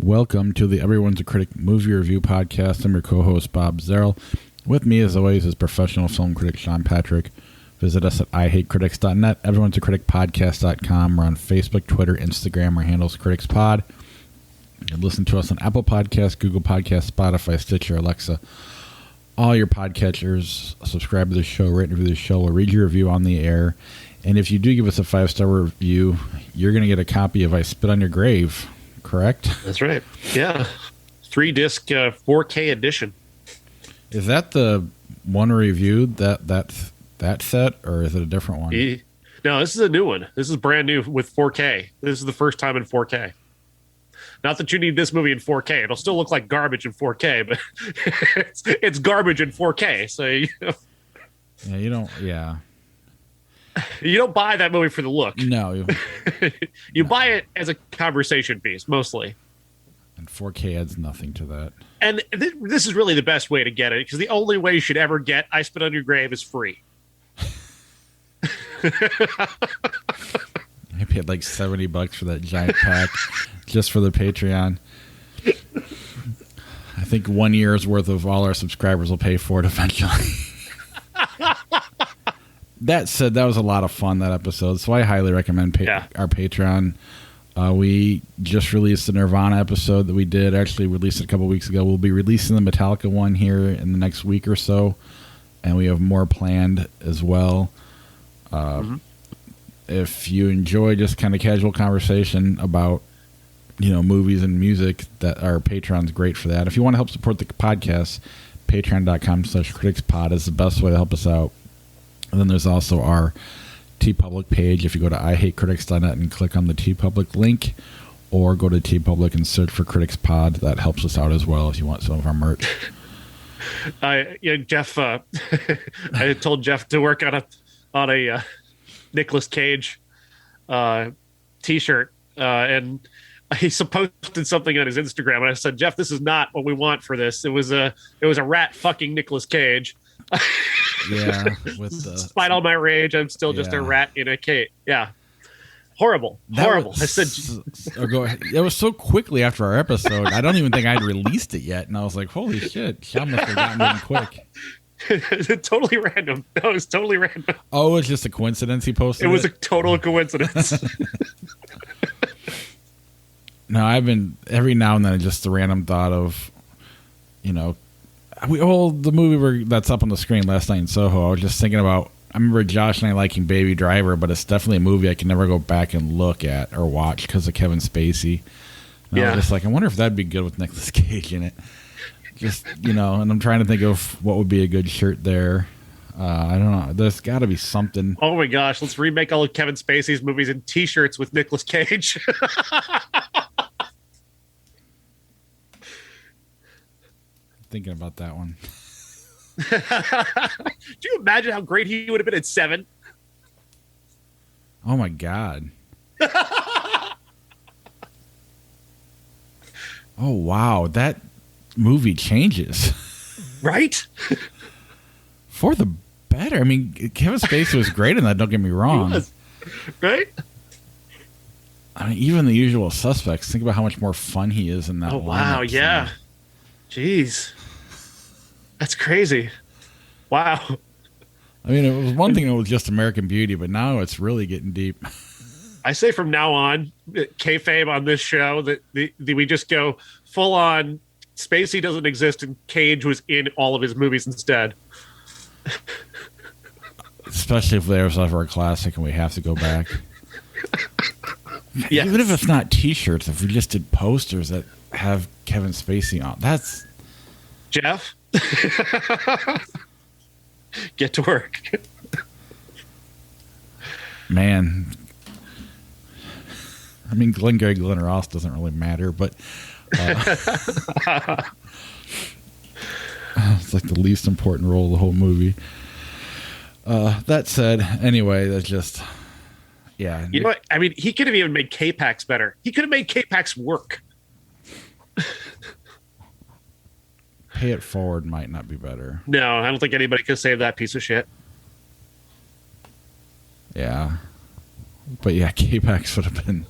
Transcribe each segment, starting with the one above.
Welcome to the Everyone's a Critic movie review podcast. I'm your co-host, Bob Zerl. With me, as always, is professional film critic Sean Patrick. Visit us at ihatecritics.net, everyone's a critic podcast.com. We're on Facebook, Twitter, Instagram. Our handle's CriticsPod. You can listen to us on Apple Podcasts, Google Podcasts, Spotify, Stitcher, Alexa, all your podcatchers. Subscribe to the show, rate and review the show. We'll read your review on the air. And if you do give us a 5-star review, you're going to get a copy of I Spit on Your Grave, correct? That's right. Yeah. 3-disc 4K edition. Is that the one reviewed, that set, or is it a different one? No, this is a new one. This is brand new with 4K. This is the first time in 4K. Not that you need this movie in 4K. It'll still look like garbage in 4K, but it's garbage in 4K. So yeah, you don't. Yeah, you don't buy that movie for the look. No, you buy it as a conversation piece mostly. And 4K adds nothing to that. And this is really the best way to get it, because the only way you should ever get I Spit on Your Grave is free. I paid like $70 for that giant pack just for the Patreon. I think 1 year's worth of all our subscribers will pay for it eventually. That said, that was a lot of fun, that episode, so I highly recommend our Patreon. We just released the Nirvana episode that we did. Actually released it a couple weeks ago. We'll be releasing the Metallica one here in the next week or so, and we have more planned as well. If you enjoy just kind of casual conversation about, movies and music, that our Patreon's great for that. If you want to help support the podcast, patreon.com/criticspod is the best way to help us out. And then there's also our TeePublic page. If you go to ihatecritics.net and click on the TeePublic link, or go to TeePublic and search for CriticsPod, that helps us out as well if you want some of our merch. Jeff, I told Jeff to work on a Nicolas Cage t-shirt, and he posted something on his Instagram, and I said, Jeff, this is not what we want for this. It was a rat fucking Nicolas Cage. Yeah, despite all my rage, I'm still just a rat in a cage. Yeah, horrible. I said, go ahead. It was so quickly after our episode. I don't even think I'd released it yet, and I was like, holy shit, Sean must have gotten it quick. Totally random. No, it was totally random. Oh, it's just a coincidence he posted it? It was a total coincidence. No, I've been, every now and then, just the random thought of, the movie that's up on the screen last night in Soho, I was just thinking about, I remember Josh and I liking Baby Driver, but it's definitely a movie I can never go back and look at or watch because of Kevin Spacey. And I was just like, I wonder if that'd be good with Nicolas Cage in it. Just, and I'm trying to think of what would be a good shirt there. I don't know. There's got to be something. Oh my gosh, let's remake all of Kevin Spacey's movies in t-shirts with Nicolas Cage. Thinking about that one. Do you imagine how great he would have been at 7? Oh my God. Oh wow, that movie changes. Right? For the better. I mean, Kevin Spacey was great in that, don't get me wrong. He was. Right? I mean, even The Usual Suspects, think about how much more fun he is in that one. Oh wow, yeah. Jeez. That's crazy. Wow. I mean, it was one thing, it was just American Beauty, but now it's really getting deep. I say from now on, kayfabe on this show, that we just go full on Spacey doesn't exist and Cage was in all of his movies instead. Especially if there's ever a classic and we have to go back. Yes. Even if it's not t-shirts, if we just did posters that have Kevin Spacey on, that's... Jeff? Get to work. Man. I mean, Glengarry Glen Ross doesn't really matter, but it's like the least important role of the whole movie. That said, anyway, that's just... Yeah. You know what? I mean, he could have even made K-Pax better. He could have made K-Pax work. Pay It Forward might not be better. No, I don't think anybody could save that piece of shit. Yeah. But yeah, K-Pax would have been...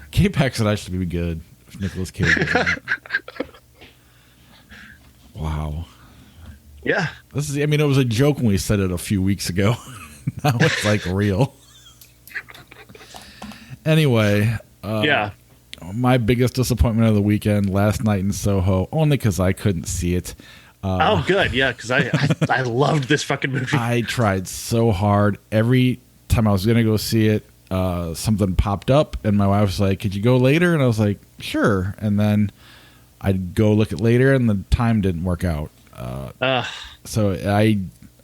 K-Pax would actually be good. if Nicolas Cage was in it. Wow. Yeah. It was a joke when we said it a few weeks ago. Now it's like real. Anyway. Yeah. My biggest disappointment of the weekend, Last Night in Soho, only because I couldn't see it. Good. Yeah, because I loved this fucking movie. I tried so hard. Every time I was going to go see it, something popped up, and my wife was like, could you go later? And I was like, sure. And then I'd go look at later, and the time didn't work out. So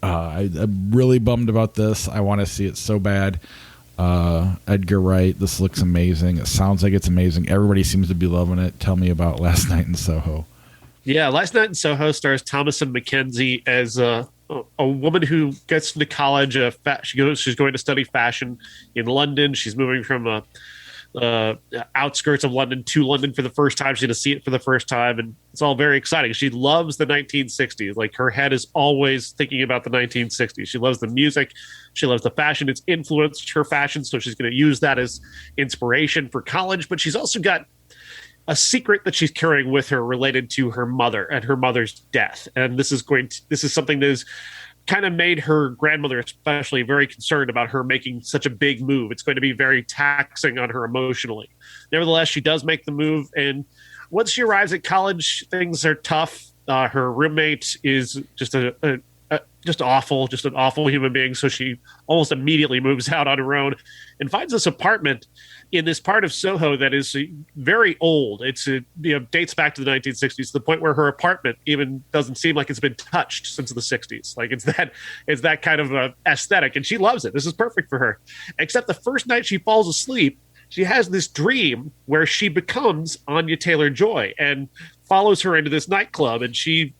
I'm really bummed about this. I want to see it so bad. Edgar Wright, this looks amazing. It sounds like it's amazing. Everybody seems to be loving it. Tell me about Last Night in Soho. Yeah, Last Night in Soho stars Thomasin McKenzie as a woman who gets into college. She's going to study fashion in London. She's moving from outskirts of London to London for the first time. She's going to see it for the first time, and it's all very exciting. She loves the 1960s. Like, her head is always thinking about the 1960s. She loves the music. She loves the fashion. It's influenced her fashion, so she's going to use that as inspiration for college. But she's also got a secret that she's carrying with her related to her mother and her mother's death. And this is something that is kind of made her grandmother especially very concerned about her making such a big move. It's going to be very taxing on her emotionally. Nevertheless, she does make the move, and once she arrives at college, things are tough. Her roommate is just an awful human being, so she almost immediately moves out on her own and finds this apartment in this part of Soho that is very old. It's dates back to the 1960s, to the point where her apartment even doesn't seem like it's been touched since the 60s. Like, it's that kind of aesthetic, and she loves it. This is perfect for her. Except the first night she falls asleep, she has this dream where she becomes Anya Taylor-Joy and follows her into this nightclub, and she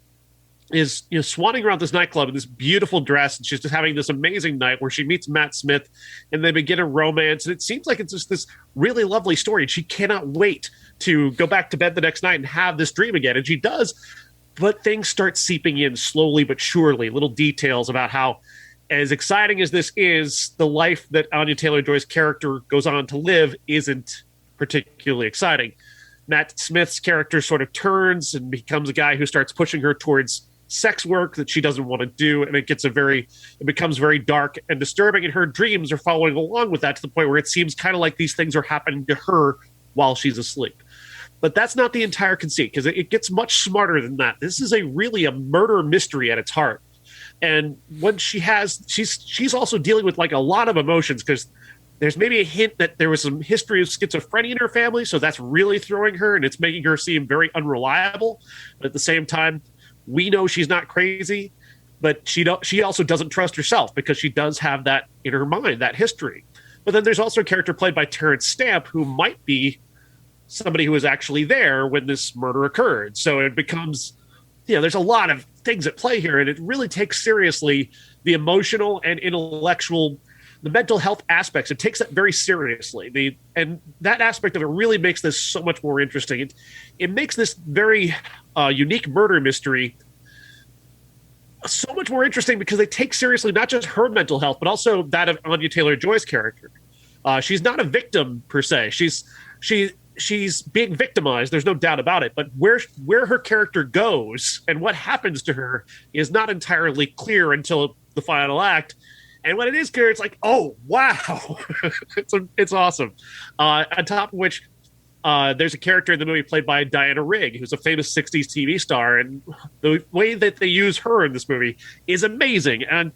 is swanning around this nightclub in this beautiful dress, and she's just having this amazing night where she meets Matt Smith, and they begin a romance, and it seems like it's just this really lovely story, and she cannot wait to go back to bed the next night and have this dream again, and she does. But things start seeping in slowly but surely, little details about how, as exciting as this is, the life that Anya Taylor-Joy's character goes on to live isn't particularly exciting. Matt Smith's character sort of turns and becomes a guy who starts pushing her towards sex work that she doesn't want to do, and it becomes very dark and disturbing, and her dreams are following along with that, to the point where it seems kind of like these things are happening to her while she's asleep. But that's not the entire conceit, because it gets much smarter than that. This is really a murder mystery at its heart, and what she's also dealing with like a lot of emotions, because there's maybe a hint that there was some history of schizophrenia in her family, so that's really throwing her, and it's making her seem very unreliable. But at the same time, we know she's not crazy, but she also doesn't trust herself, because she does have that in her mind, that history. But then there's also a character played by Terrence Stamp, who might be somebody who was actually there when this murder occurred. So it becomes, there's a lot of things at play here, and it really takes seriously the emotional and intellectual, the mental health aspects. It takes that very seriously. And that aspect of it really makes this so much more interesting. It makes this very unique murder mystery so much more interesting, because they take seriously not just her mental health, but also that of Anya Taylor-Joy's character. She's not a victim per se. She's being victimized. There's no doubt about it. But where her character goes and what happens to her is not entirely clear until the final act. And when it is clear, it's like, oh, wow. It's awesome. On top of which, there's a character in the movie played by Diana Rigg, who's a famous 60s TV star. And the way that they use her in this movie is amazing. And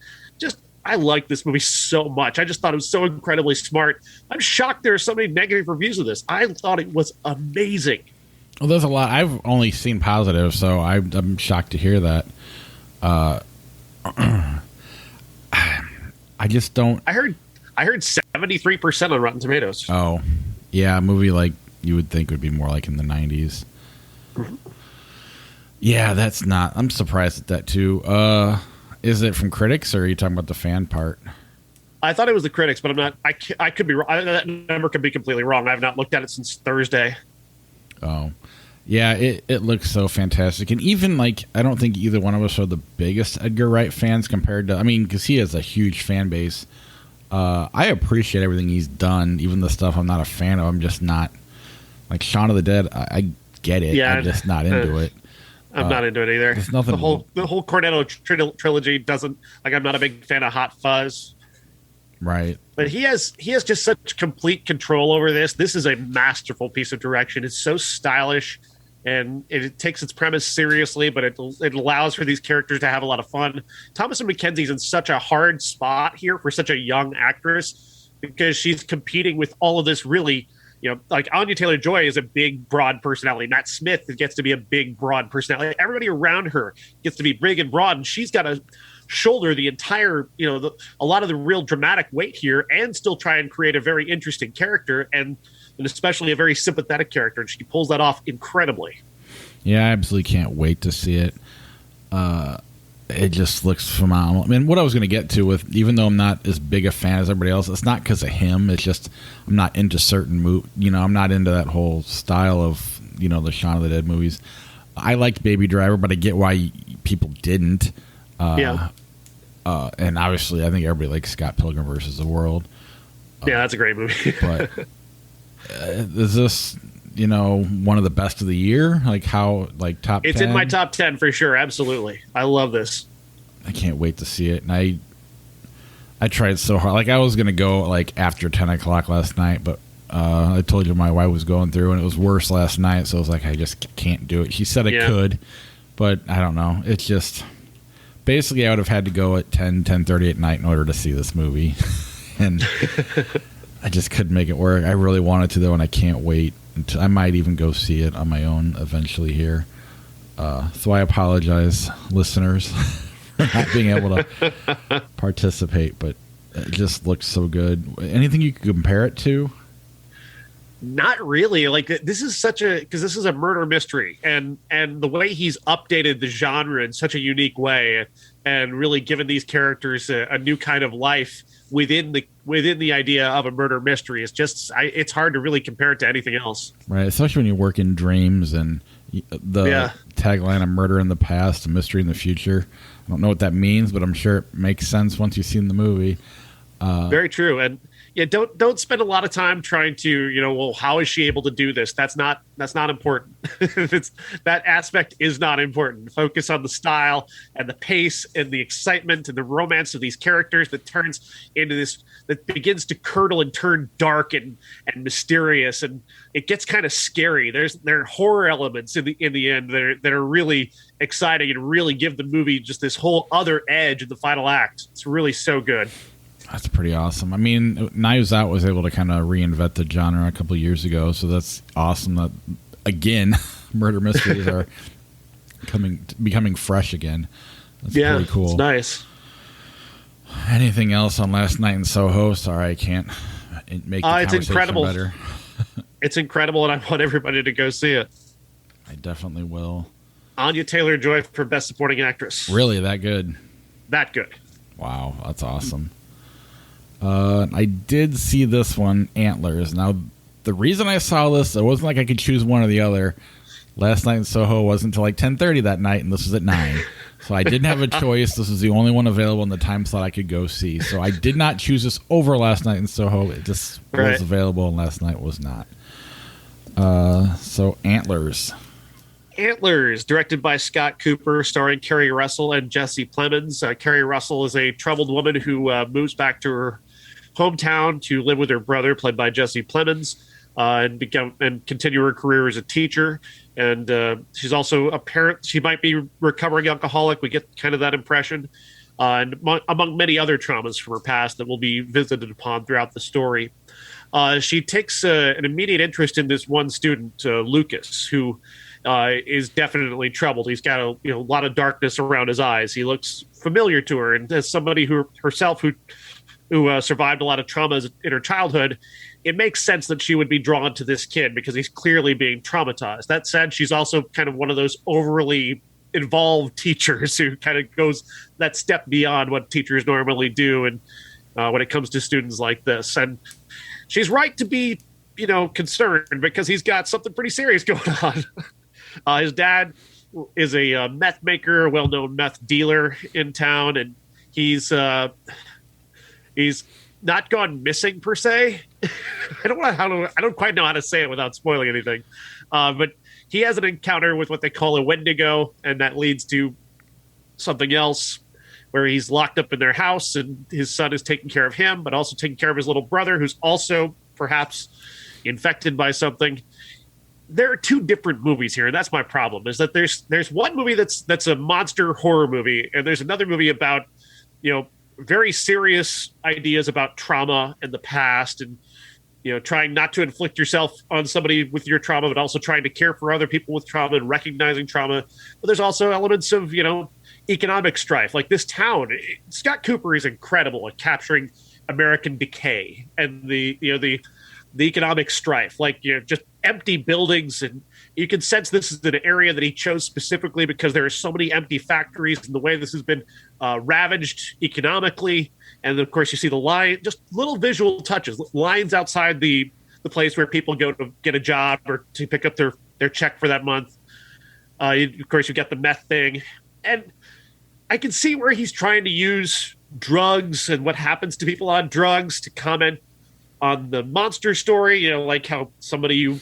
I like this movie so much. I just thought it was so incredibly smart. I'm shocked there are so many negative reviews of this. I thought it was amazing. Well, there's a lot. I've only seen positive, so I'm shocked to hear that. I just don't. I heard 73% on Rotten Tomatoes. Oh, yeah, a movie like you would think would be more like in the 90s. Mm-hmm. Yeah, that's not. I'm surprised at that too. Is it from critics, or are you talking about the fan part? I thought it was the critics, but I'm not. I could be wrong. That number could be completely wrong. I have not looked at it since Thursday. Oh, yeah, it looks so fantastic, and even like I don't think either one of us are the biggest Edgar Wright fans compared to. I mean, because he has a huge fan base. I appreciate everything he's done, even the stuff I'm not a fan of. I'm just not Like Shaun of the Dead, I get it. Yeah, I'm just not into it. I'm not into it either. There's nothing. The whole Cornetto trilogy doesn't like. I'm not a big fan of Hot Fuzz. Right. But he has just such complete control over this. This is a masterful piece of direction. It's so stylish, and it takes its premise seriously, but it allows for these characters to have a lot of fun. Thomasin McKenzie's in such a hard spot here for such a young actress because she's competing with all of this really, like Anya Taylor-Joy is a big, broad personality. Matt Smith gets to be a big, broad personality. Everybody around her gets to be big and broad, and she's got to shoulder the entire, a lot of the real dramatic weight here and still try and create a very interesting character and especially a very sympathetic character. And she pulls that off incredibly. Yeah, I absolutely can't wait to see it. It just looks phenomenal. I mean, what I was going to get to with, even though I'm not as big a fan as everybody else, it's not because of him. It's just I'm not into certain I'm not into that whole style of, the Shaun of the Dead movies. I liked Baby Driver, but I get why people didn't. And obviously, I think everybody likes Scott Pilgrim versus the World. Yeah, that's a great movie. But is this, one of the best of the year? Like top? It's 10? in my top 10 for sure. Absolutely, I love this. I can't wait to see it. And I tried so hard. Like I was gonna go after 10 o'clock last night, but I told you my wife was going through, and it was worse last night. So I was like, I just can't do it. She said I could, but I don't know. It's just. Basically, I would have had to go at 10:30 at night in order to see this movie. And I just couldn't make it work. I really wanted to, though, and I can't wait. I might even go see it on my own eventually here. So I apologize, listeners, for not being able to participate, but it just looks so good. Anything you could compare it to? Not really. Like this is because this is a murder mystery, and the way he's updated the genre in such a unique way, and really given these characters a new kind of life within the idea of a murder mystery is just it's hard to really compare it to anything else. Right, especially when you work in dreams and the tagline of murder in the past, a mystery in the future. I don't know what that means, but I'm sure it makes sense once you've seen the movie. Very true. And don't spend a lot of time trying to, how is she able to do this? That's not important. That aspect is not important. Focus on the style and the pace and the excitement and the romance of these characters that turns into this, that begins to curdle and turn dark and mysterious, and it gets kind of scary. There are horror elements in the end that are really exciting and really give the movie just this whole other edge in the final act. It's really so good. That's pretty awesome. I mean, Knives Out was able to kind of reinvent the genre a couple of years ago, so that's awesome that, again, murder mysteries are becoming fresh again. That's pretty cool. It's nice. Anything else on Last Night in Soho? Sorry, I can't make the conversation incredible. Better. It's incredible, and I want everybody to go see it. I definitely will. Anya Taylor-Joy for Best Supporting Actress. Really, that good? That good. Wow, that's awesome. I did see this one, Antlers. Now, the reason I saw this, it wasn't like I could choose one or the other. Last Night in Soho wasn't until 10:30 that night, and this was at 9. So I didn't have a choice. This was the only one available in the time slot I could go see. So I did not choose this over Last Night in Soho. It just was available, and last night was not. So Antlers. Antlers, directed by Scott Cooper, starring Kerry Russell and Jesse Plemons. Kerry Russell is a troubled woman who moves back to her hometown to live with her brother, played by Jesse Plemons, and continue her career as a teacher. And she's also she might be recovering alcoholic. We get kind of that impression. And among many other traumas from her past that will be visited upon throughout the story. She takes an immediate interest in this one student, Lucas, who is definitely troubled. He's got a lot of darkness around his eyes. He looks familiar to her, and as somebody who survived a lot of traumas in her childhood, it makes sense that she would be drawn to this kid because he's clearly being traumatized. That said, she's also kind of one of those overly involved teachers who kind of goes that step beyond what teachers normally do, and when it comes to students like this. And she's right to be, concerned because he's got something pretty serious going on. His dad is a meth maker, a well-known meth dealer in town, and he's not gone missing per se, I don't quite know how to say it without spoiling anything. But he has an encounter with what they call a Wendigo, and that leads to something else where he's locked up in their house and his son is taking care of him, but also taking care of his little brother, who's also perhaps infected by something. There are two different movies here, and that's my problem, is that there's one movie that's a monster horror movie, and there's another movie about, very serious ideas about trauma and the past, and trying not to inflict yourself on somebody with your trauma, but also trying to care for other people with trauma and recognizing trauma. But there's also elements of, economic strife. Like this town, Scott Cooper is incredible at capturing American decay and the economic strife, like, just empty buildings. And you can sense this is an area that he chose specifically because there are so many empty factories and the way this has been ravaged economically. And of course you see the line, just little visual touches, lines outside the place where people go to get a job or to pick up their check for that month. Of course you get the meth thing. And I can see where he's trying to use drugs and what happens to people on drugs to comment on the monster story, like how somebody you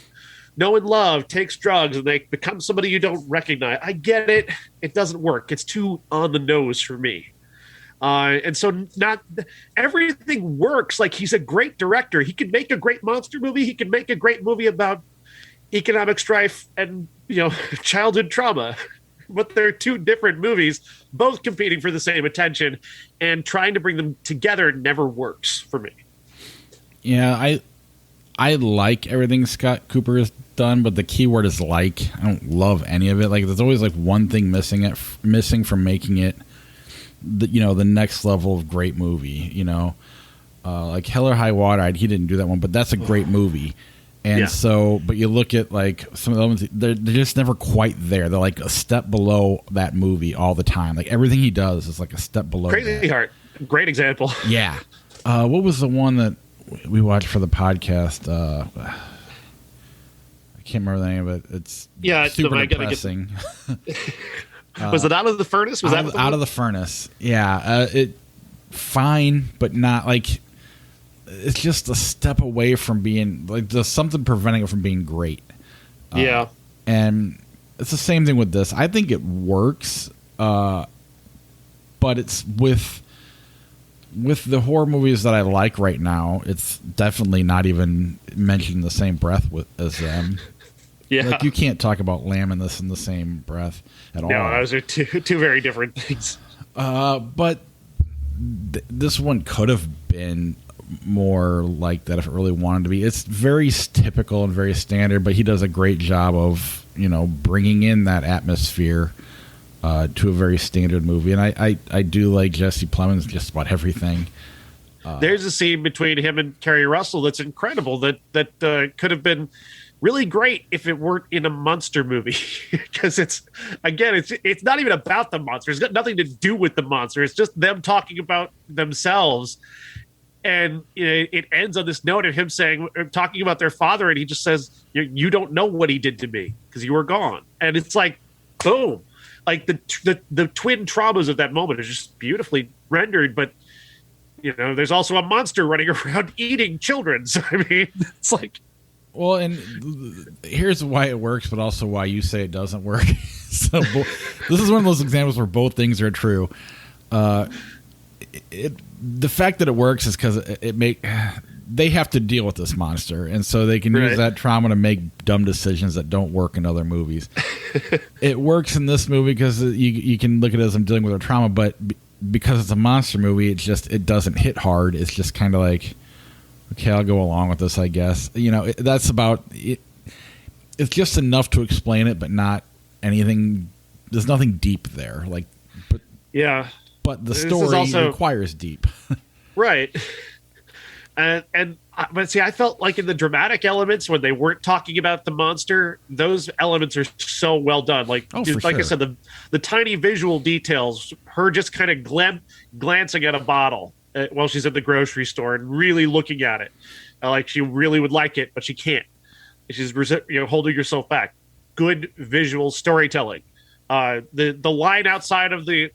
know and love takes drugs and they become somebody you don't recognize. I get it. It doesn't work. It's too on the nose for me. And so not everything works. Like, he's a great director. He can make a great monster movie. He can make a great movie about economic strife and, childhood trauma. But they're two different movies, both competing for the same attention, and trying to bring them together never works for me. Yeah, I like everything Scott Cooper has done, but the key word is like. I don't love any of it. Like, there's always like one thing missing from making it the next level of great movie. Like Hell or High Water, he didn't do that one, but that's a great movie. And so, but you look at like some of the ones, they're just never quite there. They're like a step below that movie all the time. Like, everything he does is like a step below. Crazy Heart, great example. Yeah. What was the one that we watched for the podcast? I can't remember the name of it. It's super depressing. Was it Out of the Furnace? Was Out of the Furnace? Yeah. It fine, but not like. It's just a step away from being like there's something preventing it from being great. And it's the same thing with this. I think it works, but it's with the horror movies that I like right now. It's definitely not even mentioned in the same breath as them. Yeah, like, you can't talk about Lamb in this in the same breath at all. No, those are two very different things. But this one could have been more like that if it really wanted to be. It's very typical and very standard, but he does a great job of bringing in that atmosphere to a very standard movie. And I do like Jesse Plemons just about everything. There's a scene between him and Kerry Russell that's incredible that could have been really great if it weren't in a monster movie, because it's not even about the monster. It's got nothing to do with the monster. It's just them talking about themselves. And it ends on this note of him talking about their father, and he just says, "You don't know what he did to me because you were gone." And it's like, boom, like the twin traumas of that moment are just beautifully rendered. But there's also a monster running around eating children. So I mean, it's like, well, and here's why it works, but also why you say it doesn't work. So this is one of those examples where both things are true. The fact that it works is because they have to deal with this monster, and so they can use that trauma to make dumb decisions that don't work in other movies. It works in this movie because you can look at it as I'm dealing with a trauma, but because it's a monster movie, it doesn't hit hard. It's just kind of like, okay, I'll go along with this, I guess. That's about it. It's just enough to explain it, but not anything. There's nothing deep there. But the story also requires deep. Right. But see, I felt like in the dramatic elements when they weren't talking about the monster, those elements are so well done. Like I said, the tiny visual details, her just kind of glancing at a bottle while she's at the grocery store and really looking at it. Like she really would like it, but she can't. She's holding herself back. Good visual storytelling. The line outside of the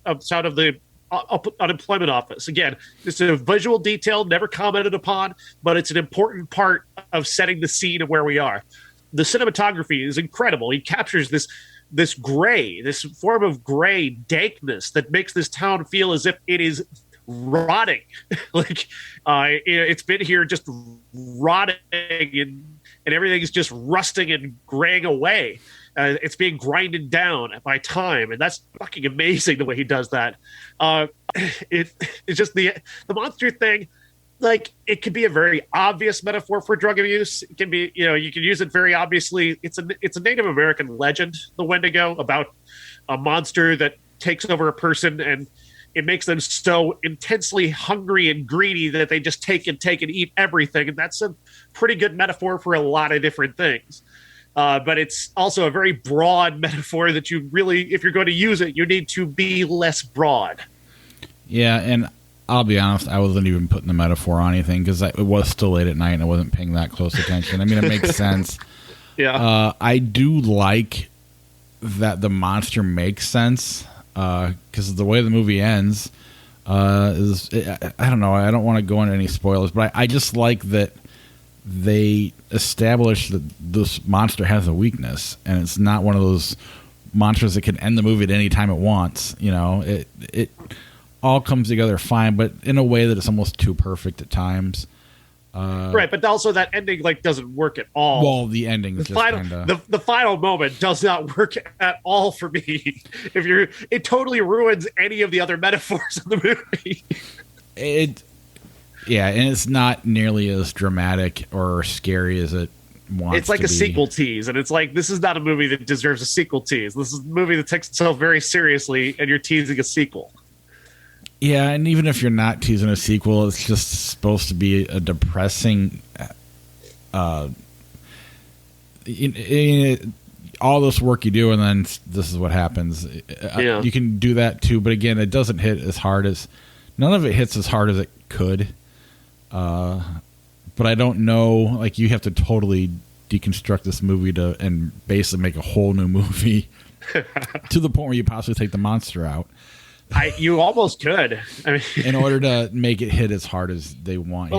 unemployment office. Again, it's a visual detail never commented upon, but it's an important part of setting the scene of where we are. The cinematography is incredible. He captures this gray, this form of gray dankness that makes this town feel as if it is rotting. It's been here just rotting and everything's just rusting and graying away. It's being grinded down by time, and that's fucking amazing the way he does that. It's just the monster thing. Like, it could be a very obvious metaphor for drug abuse. It can be, you can use it very obviously. It's a Native American legend, the Wendigo, about a monster that takes over a person, and it makes them so intensely hungry and greedy that they just take and eat everything. And that's a pretty good metaphor for a lot of different things. But it's also a very broad metaphor that you really, if you're going to use it, you need to be less broad. Yeah, and I'll be honest, I wasn't even putting the metaphor on anything because it was still late at night and I wasn't paying that close attention. I mean, it makes sense. Yeah. I do like that the monster makes sense because the way the movie ends I don't know. I don't want to go into any spoilers, but I just like that they establish that this monster has a weakness, and it's not one of those monsters that can end the movie at any time it wants. It all comes together fine, but in a way that it's almost too perfect at times. Right, but also that ending doesn't work at all. Well, the ending is the final moment does not work at all for me. It totally ruins any of the other metaphors of the movie. Yeah, and it's not nearly as dramatic or scary as it wants. It's like a sequel tease, and it's like, this is not a movie that deserves a sequel tease. This is a movie that takes itself very seriously, and you're teasing a sequel. Yeah, and even if you're not teasing a sequel, it's just supposed to be a depressing. All this work you do, and then this is what happens. Yeah. You can do that too, but again, it doesn't hit as hard as. None of it hits as hard as it could. But I don't know. You have to totally deconstruct this movie and basically make a whole new movie to the point where you possibly take the monster out. You almost could. I mean, in order to make it hit as hard as they want.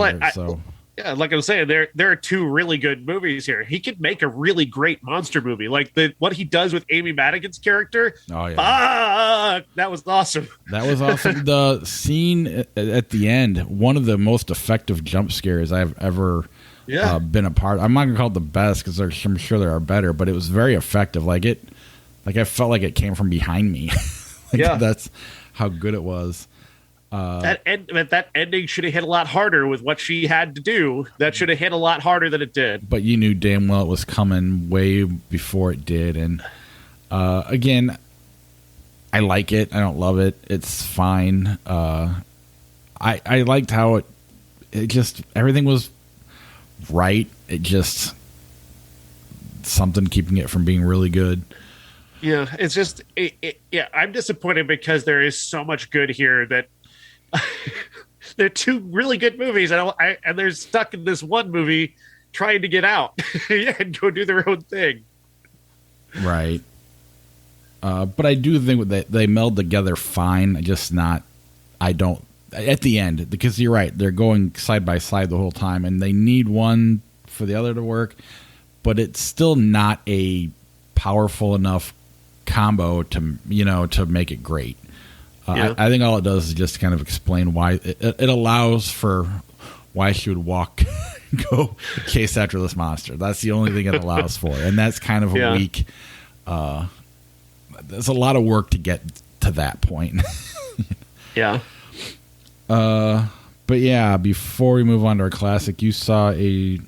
Yeah, like I was saying, there are two really good movies here. He could make a really great monster movie, like what he does with Amy Madigan's character. Oh yeah, that was awesome. That was awesome. The scene at the end, one of the most effective jump scares I've ever been a part. I'm not gonna call it the best because I'm sure there are better, but it was very effective. I felt like it came from behind me. That's how good it was. That ending should have hit a lot harder with what she had to do. That should have hit a lot harder than it did. But you knew damn well it was coming way before it did. And again, I like it. I don't love it. It's fine. I liked how it just, everything was right. It just, something keeping it from being really good. Yeah, it's just, I'm disappointed because there is so much good here that they're two really good movies, and they're stuck in this one movie trying to get out and go do their own thing. Right. But I do think that they meld together fine. At the end, because you're right, they're going side by side the whole time, and they need one for the other to work, but it's still not a powerful enough combo to make it great. I think all it does is just kind of explain why it allows for why she would go chase after this monster. That's the only thing it allows for, and that's kind of a weak. There's a lot of work to get to that point. Yeah. But yeah, before we move on to our classic, you saw a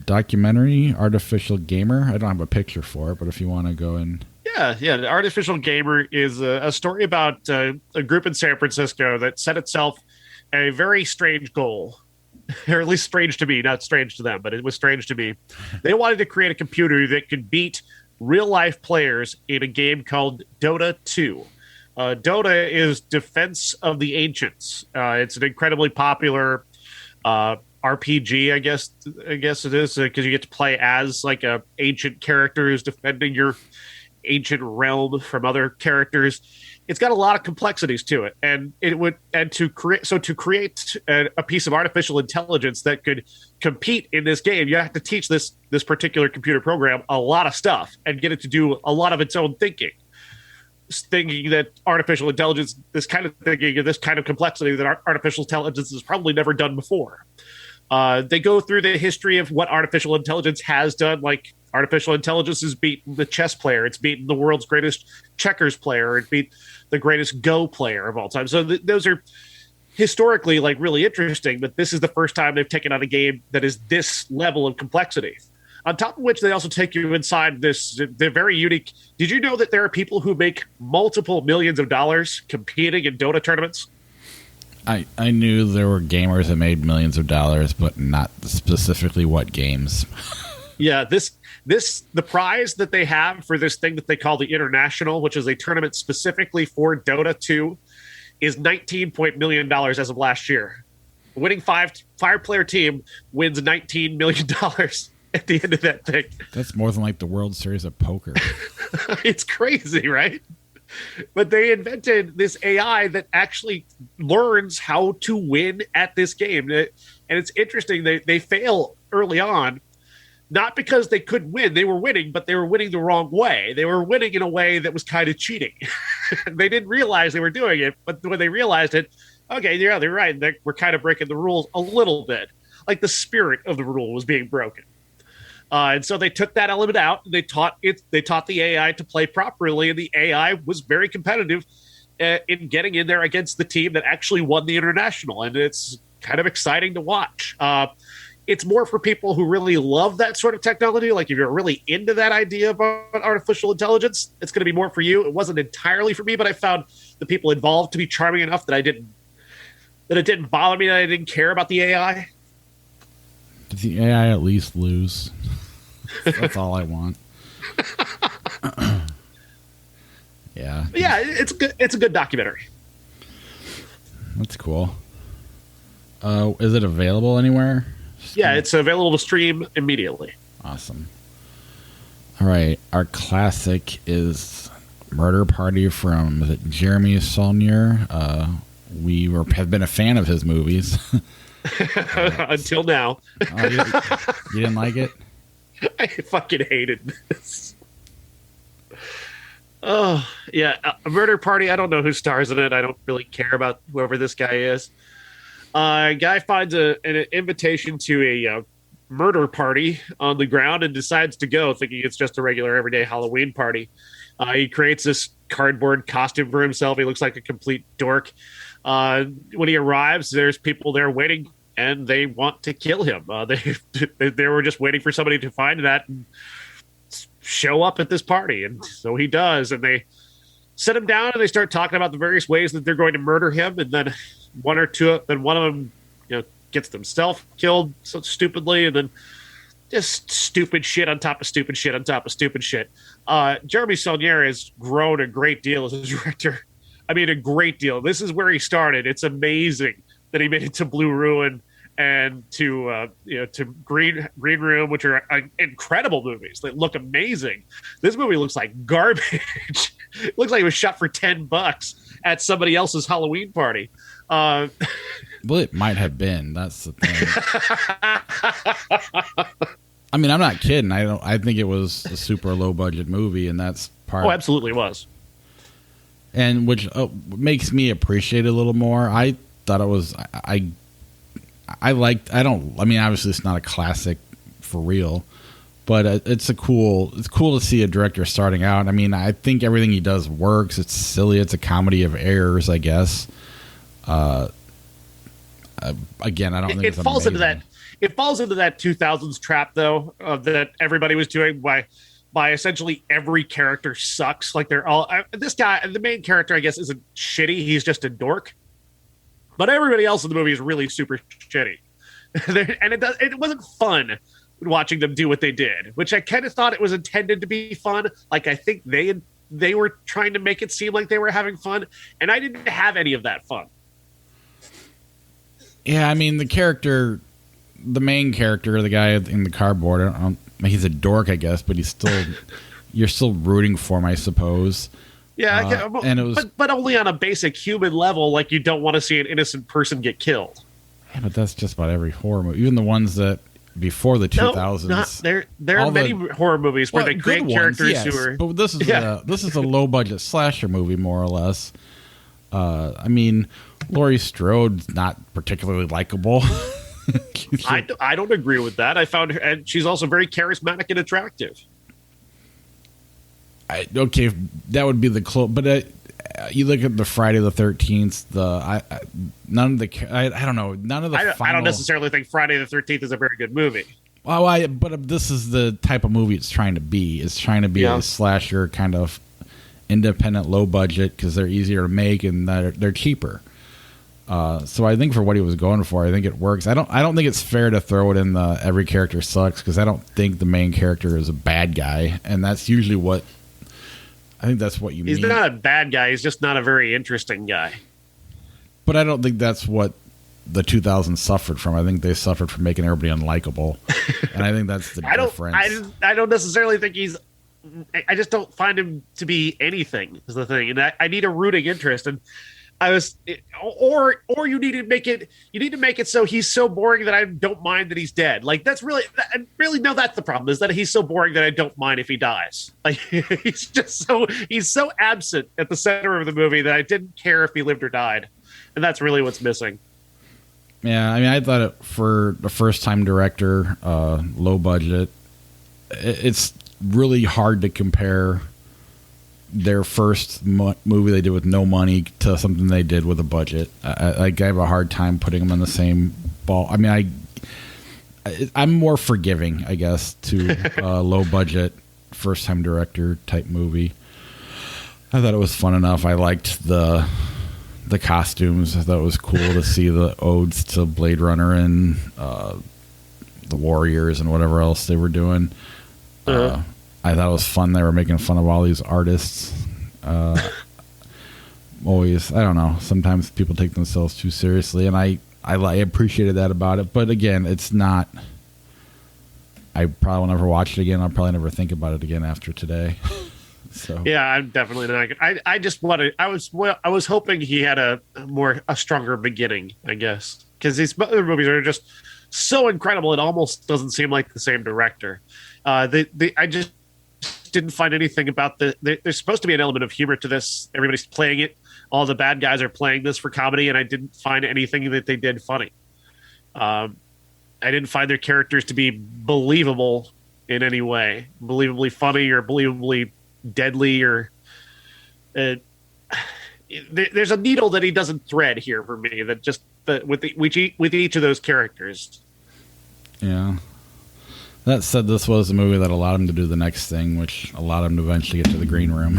documentary, Artificial Gamer. I don't have a picture for it, but if you want to go in. Yeah. The Artificial Gamer is a story about a group in San Francisco that set itself a very strange goal, or at least strange to me, not strange to them, but it was strange to me. They wanted to create a computer that could beat real-life players in a game called Dota 2. Dota is Defense of the Ancients. It's an incredibly popular RPG, I guess it is, because you get to play as a ancient character who's defending your ancient realm from other characters. It's got a lot of complexities to it, and to create a piece of artificial intelligence that could compete in this game, you have to teach this particular computer program a lot of stuff and get it to do a lot of its own thinking that artificial intelligence, this kind of thinking and this kind of complexity that artificial intelligence has probably never done before. They go through the history of what artificial intelligence has done. Like, artificial intelligence has beaten the chess player. It's beaten the world's greatest checkers player. It beat the greatest Go player of all time. So those are historically like really interesting, but this is the first time they've taken on a game that is this level of complexity. On top of which, they also take you inside they're very unique. Did you know that there are people who make multiple millions of dollars competing in Dota tournaments? I knew there were gamers that made millions of dollars, but not specifically what games. Yeah, the prize that they have for this thing that they call the International, which is a tournament specifically for Dota 2, is $19 million as of last year. The winning five-player team wins $19 million at the end of that thing. That's more than like the World Series of Poker. It's crazy, right? But they invented this AI that actually learns how to win at this game. And it's interesting. They fail early on, not because they couldn't win. They were winning, but they were winning the wrong way. They were winning in a way that was kind of cheating. They didn't realize they were doing it, but when they realized it, okay, yeah, they're right. We're kind of breaking the rules a little bit. Like, the spirit of the rule was being broken. And so they took that element out. And they taught the AI to play properly, and the AI was very competitive in getting in there against the team that actually won the International. And it's kind of exciting to watch. It's more for people who really love that sort of technology. Like, if you're really into that idea of artificial intelligence, it's going to be more for you. It wasn't entirely for me, but I found the people involved to be charming enough that it didn't bother me, that I didn't care about the AI. Did the AI at least lose? That's all I want. Yeah. Yeah, it's good. It's a good documentary. That's cool. Is it available anywhere? Yeah, it's available to stream immediately. Awesome. All right, our classic is Murder Party from Jeremy Solnier. We have been a fan of his movies. Until now. You didn't like it? I fucking hated this. Oh, yeah. A Murder Party, I don't know who stars in it. I don't really care about whoever this guy is. A guy finds an invitation to a murder party on the ground and decides to go, thinking it's just a regular everyday Halloween party. He creates this cardboard costume for himself. He looks like a complete dork. When he arrives, there's people there waiting, and they want to kill him. They were just waiting for somebody to find that and show up at this party, and so he does. And they sit him down, and they start talking about the various ways that they're going to murder him. And then one of them, gets themselves killed so stupidly, and then just stupid shit on top of stupid shit on top of stupid shit. Jeremy Solnier has grown a great deal as a director. I mean, a great deal. This is where he started. It's amazing that he made it to Blue Ruin and to Green Room, which are incredible movies. They look amazing. This movie looks like garbage. It looks like it was shot for $10 at somebody else's Halloween party. Well, it might have been. That's the thing. I mean, I'm not kidding. I think it was a super low budget movie, and that's part. Oh, absolutely was. And which makes me appreciate it a little more. I thought it was. I liked. I don't. I mean, obviously, it's not a classic for real, but it's cool to see a director starting out. I mean, I think everything he does works. It's silly. It's a comedy of errors, I guess. Again, I don't think it falls into that. It falls into that 2000s trap, though, that everybody was doing by essentially every character sucks. Like, they're all this guy. The main character, I guess, isn't shitty. He's just a dork. But everybody else in the movie is really super shitty, and it wasn't fun watching them do what they did. Which I kind of thought it was intended to be fun. Like, I think they were trying to make it seem like they were having fun, and I didn't have any of that fun. Yeah, I mean, the main character, the guy in the cardboard, he's a dork, I guess, but he's still, you're still rooting for him, I suppose. Yeah, and it was, but only on a basic human level. Like, you don't want to see an innocent person get killed. Yeah, but that's just about every horror movie, even the ones that before the 2000s. There are many horror movies where they create characters who are. But this is a low budget slasher movie, more or less. I mean, Laurie Strode's not particularly likable. I don't agree with that. I found her, and she's also very charismatic and attractive. Okay, that would be the close, but you look at the Friday the 13th. None of the I don't know. None of the. I don't necessarily think Friday the 13th is a very good movie. Well, but this is the type of movie it's trying to be. It's trying to be a slasher kind of independent, low budget because they're easier to make and they're cheaper. So I think for what he was going for, I think it works. I don't think it's fair to throw it in the every character sucks because I don't think the main character is a bad guy, and that's usually what. I think that's what you mean. He's not a bad guy. He's just not a very interesting guy. But I don't think that's what the 2000s suffered from. I think they suffered from making everybody unlikable. And I think that's the difference. I don't necessarily think he's... I just don't find him to be anything, is the thing. And I need a rooting interest. And I was... Or you need to make it so he's so boring that I don't mind that he's dead. Like, that's really... No, that's the problem, is that he's so boring that I don't mind if he dies. Like, he's so absent at the center of the movie that I didn't care if he lived or died. And that's really what's missing. Yeah, I mean, I thought it for the first-time director, low budget, it's really hard to compare their first movie they did with no money to something they did with a budget. I have a hard time putting them in the same ball. I mean, I'm more forgiving, I guess, to a low budget first time director type movie. I thought it was fun enough. I liked the costumes. I thought it was cool to see the odes to Blade Runner and the Warriors and whatever else they were doing. I thought it was fun. They were making fun of all these artists. Always, I don't know. Sometimes people take themselves too seriously, and I appreciated that about it. But again, it's not. I probably will never watch it again. I'll probably never think about it again after today. So yeah, I'm definitely not. I just wanted. I was hoping he had a stronger beginning, I guess, because these other movies are just so incredible. It almost doesn't seem like the same director. I just didn't find anything about there's supposed to be an element of humor to this. Everybody's playing it. All the bad guys are playing this for comedy, and I didn't find anything that they did funny. I didn't find their characters to be believable in any way, believably funny or believably deadly, or there's a needle that he doesn't thread here for me. That just with each of those characters. Yeah. That said, this was a movie that allowed him to do the next thing, which allowed him to eventually get to the green room.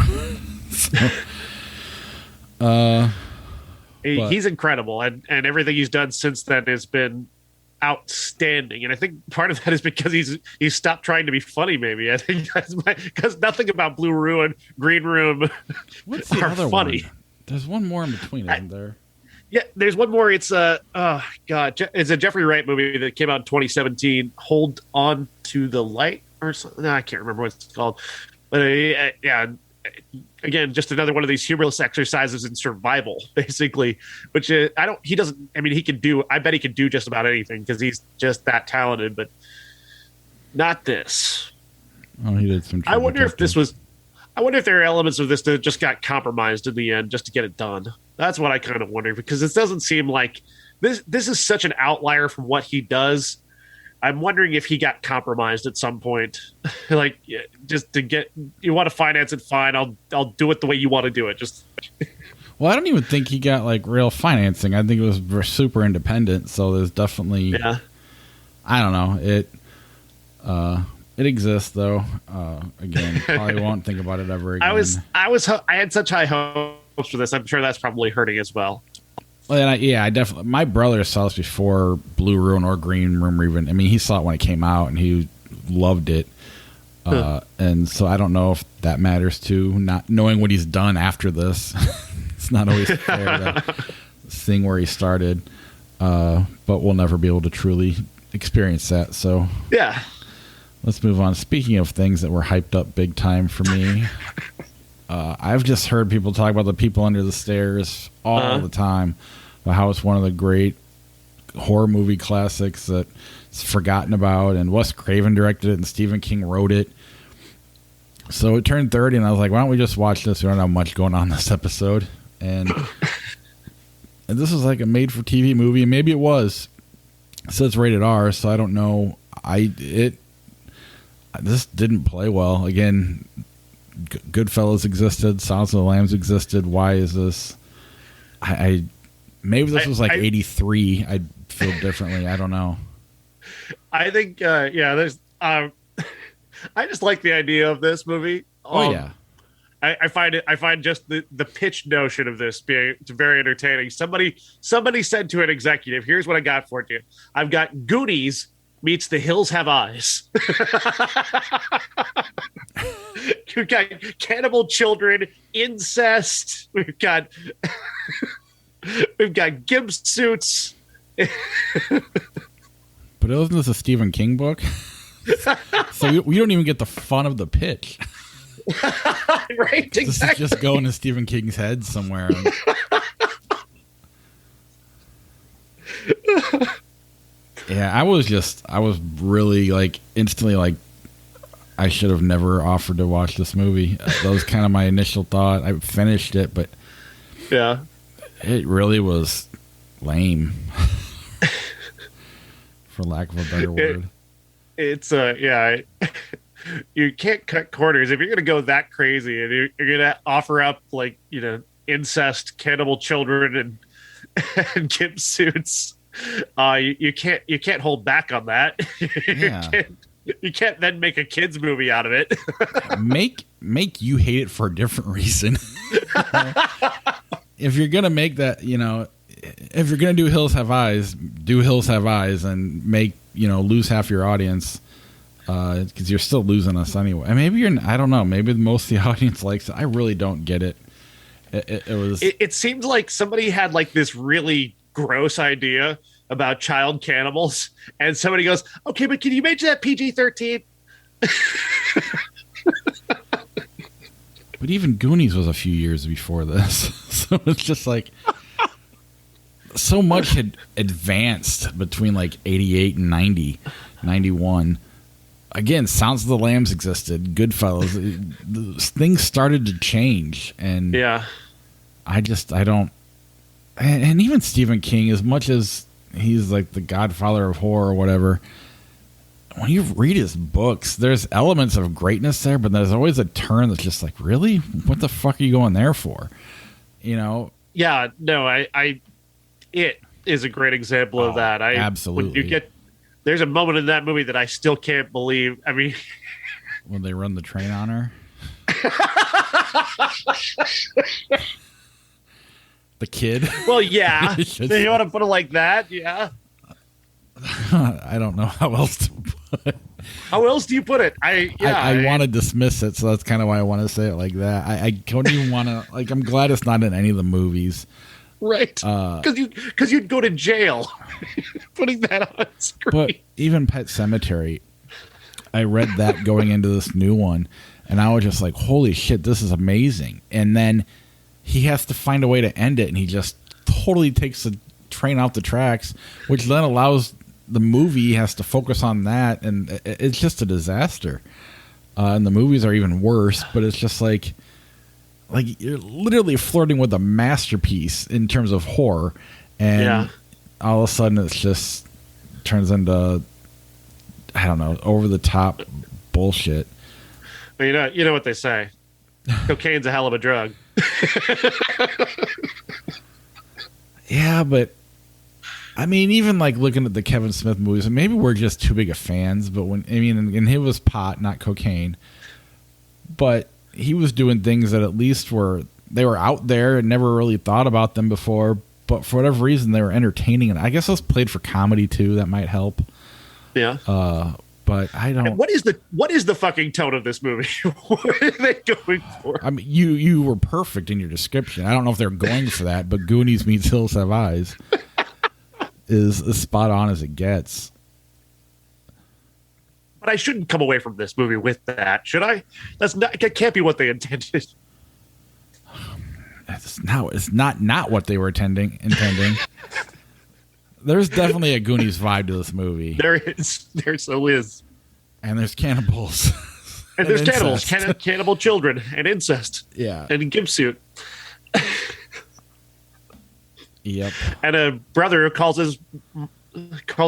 He's incredible, and everything he's done since then has been outstanding. And I think part of that is because he's stopped trying to be funny. Maybe I think because nothing about Blue Ruin, Green Room, what's the other funny. One? There's one more in between, isn't there? Yeah, there's one more. It's it's a Jeffrey Wright movie that came out in 2017. Hold On to the Light or something. No, I can't remember what it's called. But yeah, again, just another one of these humorless exercises in survival, basically. Which he doesn't. I mean, he can do. I bet he can do just about anything because he's just that talented. But not this. Oh, he did some. I wonder if there are elements of this that just got compromised in the end just to get it done. That's what I kind of wonder, because it doesn't seem like this is such an outlier from what he does. I'm wondering if he got compromised at some point. Like, just to get, you want to finance it, fine. I'll do it the way you want to do it. Just. Well, I don't even think he got like real financing. I think it was super independent. So there's definitely, I don't know. It exists though. Again, probably won't think about it ever again. I had such high hopes for this. I'm sure that's probably hurting as well. Well, I definitely. My brother saw this before Blue Ruin or Green Room, or even. I mean, he saw it when it came out, and he loved it. And so I don't know if that matters too. Not knowing what he's done after this, it's not always fair to seeing where he started. But we'll never be able to truly experience that. So yeah. Let's move on. Speaking of things that were hyped up big time for me, I've just heard people talk about the People Under the Stairs all the time, about how it's one of the great horror movie classics that's forgotten about, and Wes Craven directed it and Stephen King wrote it. So it turned 30, and I was like, why don't we just watch this? We don't have much going on this episode. And this was like a made-for-TV movie, and maybe it was. It says rated R, so I don't know. This didn't play well. Again, Goodfellas existed, Silence of the Lambs existed. Why is this? Maybe this was like 83. I'd feel differently. I don't know. I think, there's. I just like the idea of this movie. Yeah. I find just the pitch notion of this being very entertaining. Somebody said to an executive, "Here's what I got for you. I've got Goonies meets The Hills Have Eyes. We've got cannibal children, incest. We've got gimp suits." But isn't this a Stephen King book? So we don't even get the fun of the pitch. Right, exactly. This is just going to Stephen King's head somewhere. Yeah, I was really like instantly like, I should have never offered to watch this movie. That was kind of my initial thought. I finished it, but yeah, it really was lame, for lack of a better word. It's you can't cut corners if you're gonna go that crazy, and you're gonna offer up like, incest, cannibal children, and gimp suits. You can't hold back on that. Yeah. You can't then make a kids movie out of it. make you hate it for a different reason. If you're gonna make that, if you're gonna do Hills Have Eyes, do Hills Have Eyes, and make lose half your audience, because you're still losing us anyway. And maybe I don't know. Maybe most of the audience likes it. I really don't get it. It seems like somebody had like this really gross idea about child cannibals, and somebody goes, "Okay, but can you make that PG-13?" But even Goonies was a few years before this, so it's just like so much had advanced between like 88 and 91. Again, Sounds of the Lambs existed, Goodfellas. Things started to change, and yeah, I don't. And even Stephen King, as much as he's like the godfather of horror or whatever, when you read his books, there's elements of greatness there, but there's always a turn that's just like, really? What the fuck are you going there for? Yeah, no, it is a great example of that. Absolutely. There's a moment in that movie that I still can't believe. I mean, when they run the train on her. The kid. Well, yeah. You want to put it like that? Yeah. I don't know how else to put it. How else do you put it? I want to dismiss it, so that's kind of why I want to say it like that. I don't even want to. Like, I'm glad it's not in any of the movies. Right. Because you'd go to jail putting that on screen. But even Pet Sematary, I read that going into this new one, and I was just like, holy shit, this is amazing. And then he has to find a way to end it, and he just totally takes the train off the tracks, which then allows the movie has to focus on that, and it's just a disaster. And the movies are even worse, but it's just like you're literally flirting with a masterpiece in terms of horror, and all of a sudden it's just turns into, I don't know, over the top bullshit. But you know what they say. Cocaine's a hell of a drug. Yeah, but I mean, even like looking at the Kevin Smith movies, and maybe we're just too big of fans, but and it was pot, not cocaine, but he was doing things that at least were out there and never really thought about them before, but for whatever reason they were entertaining, and I guess it was played for comedy too. That might help. Yeah. But I don't. And what is the fucking tone of this movie? What are they going for? I mean, you were perfect in your description. I don't know if they're going for that, but Goonies meets Hills Have Eyes is as spot on as it gets. But I shouldn't come away from this movie with that, should I? That can't be what they intended. It's not what they were intending. There's definitely a Goonies vibe to this movie. There is. There so is. And there's cannibals. And there's cannibals, cannibal children, and incest. Yeah. And a gimp suit. Yep. And a brother who calls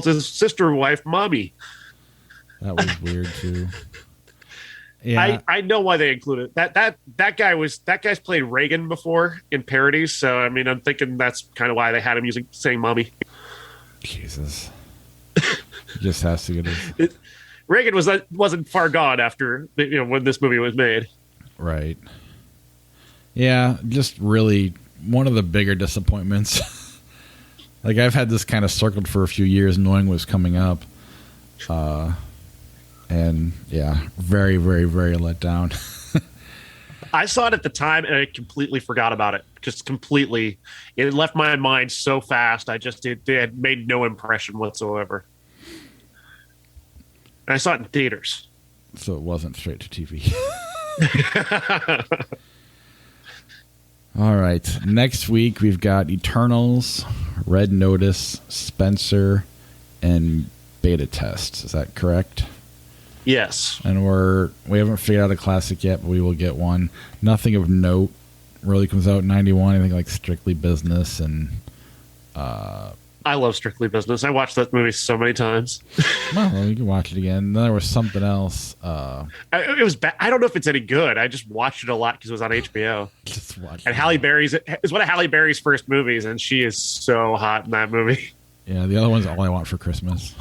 his sister wife mommy. That was weird too. Yeah. I know why they included that guy's played Reagan before in parodies, so I mean I'm thinking that's kind of why they had him saying mommy. Jesus. He just has to get his Reagan wasn't far gone after when this movie was made. Right. Yeah, just really one of the bigger disappointments. Like I've had this kind of circled for a few years, knowing what was coming up. And yeah, very, very, very let down. I saw it at the time and I completely forgot about it. Just completely. It left my mind so fast. It had made no impression whatsoever. And I saw it in theaters. So it wasn't straight to TV. All right. Next week we've got Eternals, Red Notice, Spencer, and Beta Test. Is that correct? Yes. And we haven't figured out a classic yet, but we will get one. Nothing of note really comes out in 91. I think like Strictly Business and I love Strictly Business. I watched that movie so many times. Well, you can watch it again. Then there was something else. It was bad. I don't know if it's any good. I just watched it a lot because it was on HBO. Just watch. And Halle Berry's is one of Halle Berry's first movies, and she is so hot in that movie. Yeah, the other one's All I Want for Christmas.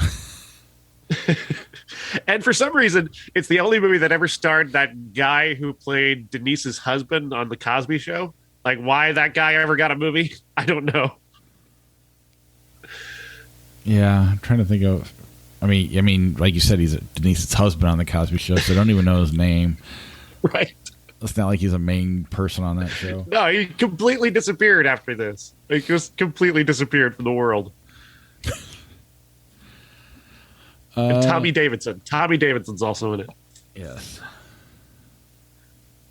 And for some reason, it's the only movie that ever starred that guy who played Denise's husband on The Cosby Show. Like, why that guy ever got a movie, I don't know. Yeah, I'm trying to think of. I mean, like you said, he's Denise's husband on The Cosby Show, so I don't even know his name. Right. It's not like he's a main person on that show. No, he completely disappeared after this. He just completely disappeared from the world. And Tommy Davidson. Tommy Davidson's also in it. Yes.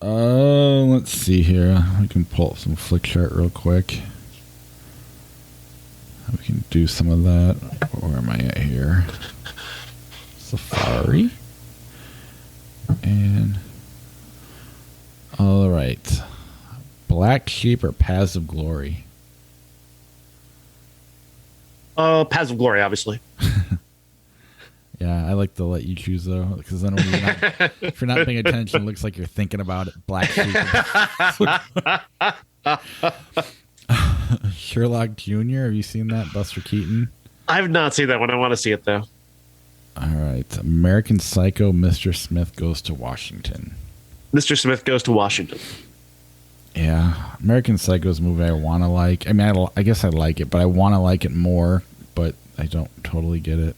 Let's see here. I can pull up some flick chart real quick. We can do some of that. Where am I at here? Safari. And all right. Black Sheep or Paths of Glory? Paths of Glory, obviously. Yeah, I like to let you choose though, because then if you're not paying attention, it looks like you're thinking about it. Black Sheep. Sherlock Jr. Have you seen that? Buster Keaton. I have not seen that one. I want to see it though. All right, American Psycho. Mr. Smith Goes to Washington. Mr. Smith Goes to Washington. Yeah, American Psycho is a movie I want to like. I mean, I guess I like it, but I want to like it more, but I don't totally get it.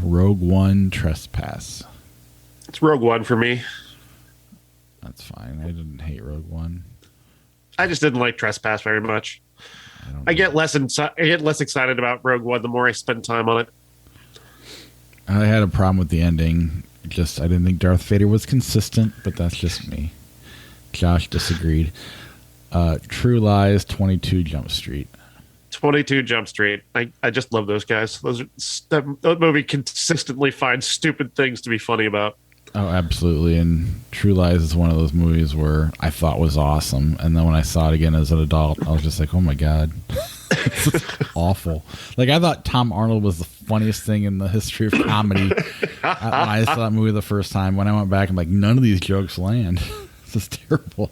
Rogue One, Trespass. It's Rogue One for me. That's fine. I didn't hate Rogue One. I just didn't like Trespass very much. I get less excited about Rogue One the more I spend time on it. I had a problem with the ending. I didn't think Darth Vader was consistent, but that's just me. Josh disagreed. True Lies, 22 Jump Street. 22 Jump Street. I just love those guys. That movie consistently finds stupid things to be funny about. Oh, absolutely. And True Lies is one of those movies where I thought was awesome. And then when I saw it again as an adult, I was just like, oh my God. This is awful. Like, I thought Tom Arnold was the funniest thing in the history of comedy when I saw that movie the first time. When I went back, I'm like, none of these jokes land. This is terrible.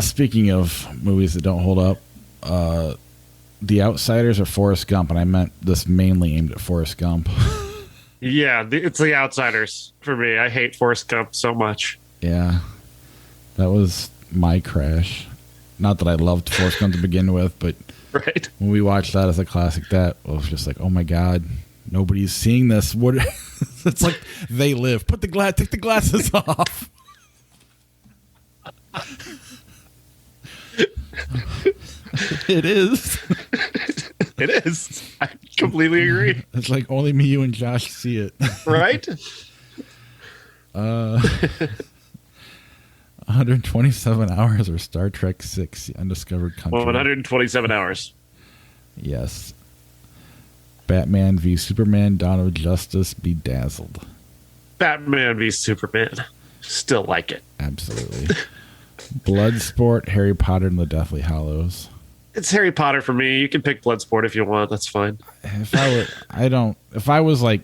Speaking of movies that don't hold up, The Outsiders or Forrest Gump, and I meant this mainly aimed at Forrest Gump. Yeah, it's The Outsiders for me. I hate Forrest Gump so much. Yeah, that was my crash. Not that I loved Forrest Gump to begin with, but right when we watched that as a classic, that was just like, oh my God, nobody's seeing this. What? It's like They Live. Take the glasses off. It is. It is. I completely agree. It's like only me, you, and Josh see it. Right? 127 hours or Star Trek 6, The Undiscovered Country. 127 hours. Yes. Batman v Superman, Dawn of Justice, Bedazzled. Batman v Superman. Still like it. Absolutely. Bloodsport, Harry Potter and the Deathly Hallows. It's Harry Potter for me. You can pick Bloodsport if you want. That's fine. If I was like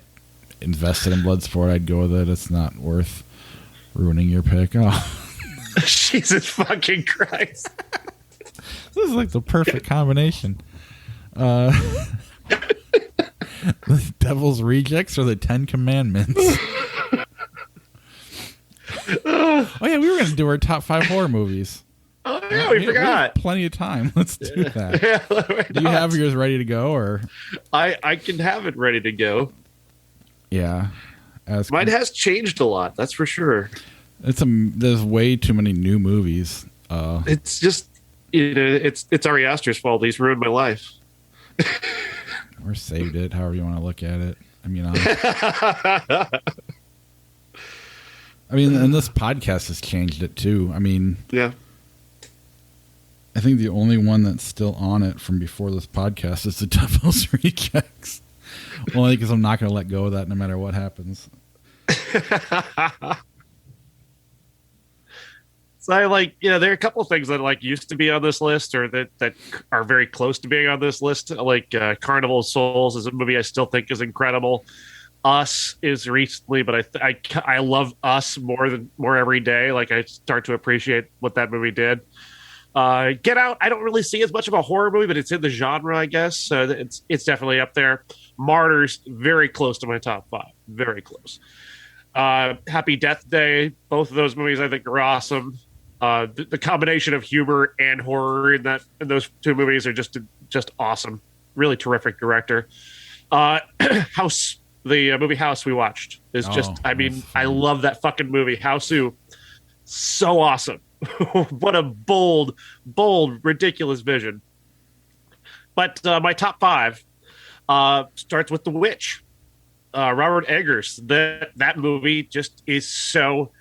invested in Bloodsport, I'd go with it. It's not worth ruining your pick. Oh. Jesus fucking Christ. This is like the perfect combination. The Devil's Rejects or the Ten Commandments? Oh yeah, we were going to do our top 5 horror movies. Oh yeah, we forgot. We have plenty of time. Let's do that. Yeah, do you have yours ready to go, or I can have it ready to go. Yeah, mine has changed a lot. That's for sure. There's way too many new movies. It's just it's Ari Aster's fault. He's ruined my life. Or saved it, however you want to look at it. I mean, and this podcast has changed it too. I mean, yeah. I think the only one that's still on it from before this podcast is the Devil's Rejects. Only because I'm not going to let go of that no matter what happens. So I there are a couple of things that used to be on this list or that are very close to being on this list. Like Carnival of Souls is a movie I still think is incredible. Us is recently, but I love Us more every day. Like I start to appreciate what that movie did. Get Out, I don't really see as much of a horror movie, but it's in the genre, I guess. So it's definitely up there. Martyrs, very close to my top 5. Very close. Happy Death Day, both of those movies I think are awesome. The combination of humor and horror in those two movies are just awesome. Really terrific director. House, the movie House we watched is I love that fucking movie. Houseu, so awesome. What a bold, ridiculous vision. But my top 5 starts with The Witch. Robert Eggers. That movie just is so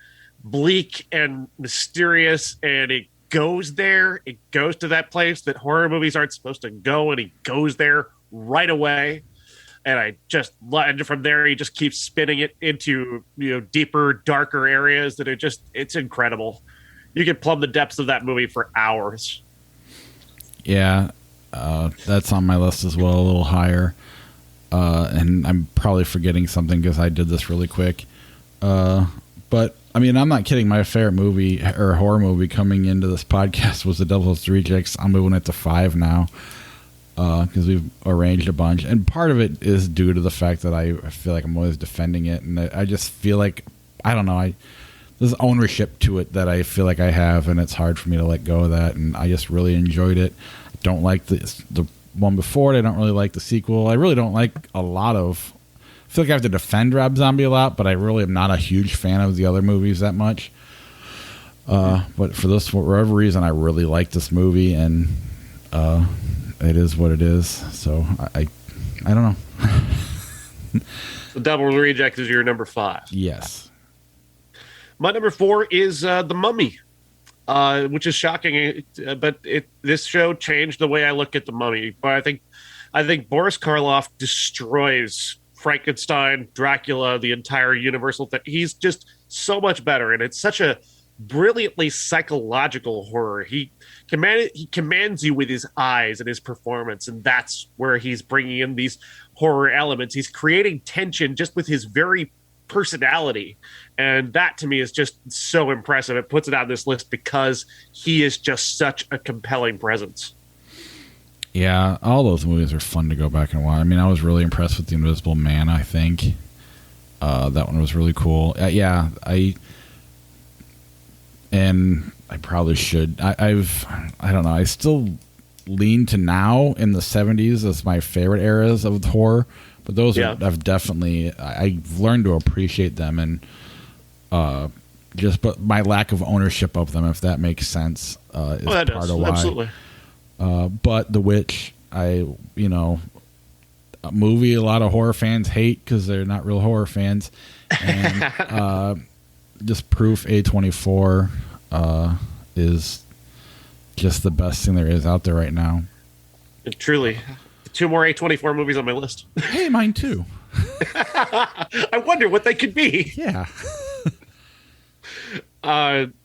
bleak and mysterious, and it goes there. It goes to that place that horror movies aren't supposed to go, and he goes there right away. And I just and from there he just keeps spinning it into deeper, darker areas that it's incredible. You can plumb the depths of that movie for hours. Yeah, that's on my list as well, a little higher. And I'm probably forgetting something because I did this really quick. But, I mean, I'm not kidding. My favorite movie or horror movie coming into this podcast was The Devil's Rejects. I'm moving it to 5 now because we've arranged a bunch. And part of it is due to the fact that I feel like I'm always defending it. And I just feel like, I don't know, there's ownership to it that I feel like I have, and it's hard for me to let go of that. And I just really enjoyed it. I don't like the one before it. I don't really like the sequel. I really don't like a lot of... I feel like I have to defend Rob Zombie a lot, but I really am not a huge fan of the other movies that much. But for whatever reason, I really like this movie, and it is what it is. So I don't know. The Devil's Rejects is your number 5. Yes. My number 4 is The Mummy. Which is shocking, but this show changed the way I look at The Mummy. But I think Boris Karloff destroys Frankenstein, Dracula, the entire Universal thing. He's just so much better, and it's such a brilliantly psychological horror. He commands you with his eyes and his performance, and that's where he's bringing in these horror elements. He's creating tension just with his very personality, and that to me is just so impressive. It puts it on this list because he is just such a compelling presence. Yeah, all those movies are fun to go back and watch. I mean, I was really impressed with The Invisible Man, I think. That one was really cool. Yeah, I probably should. I don't know. I still lean to now in the 70s as my favorite eras of horror. But those I've definitely... I've learned to appreciate them, and but my lack of ownership of them, if that makes sense, is part of why. Absolutely. But The Witch, A movie a lot of horror fans hate because they're not real horror fans. And just proof A24 is just the best thing there is out there right now. Truly. 2 more A24 movies on my list. Hey, mine too. I wonder what they could be. Yeah.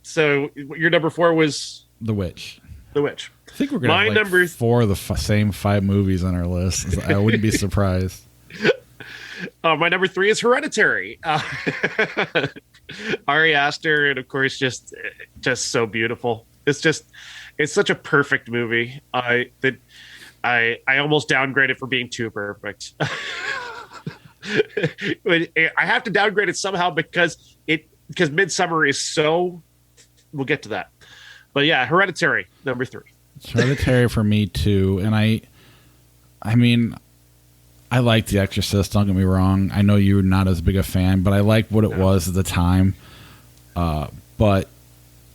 So your number 4 was The Witch. The Witch. I think we're going to have 4 of the same 5 movies on our list. I wouldn't be surprised. My number 3 is Hereditary. Ari Aster, and of course, just so beautiful. It's such a perfect movie. I almost downgrade it for being too perfect. I have to downgrade it somehow because Midsommar is so. We'll get to that, but yeah, Hereditary number 3. It's Hereditary for me too, and I mean, I like The Exorcist. Don't get me wrong. I know you're not as big a fan, but I like what it was at the time. But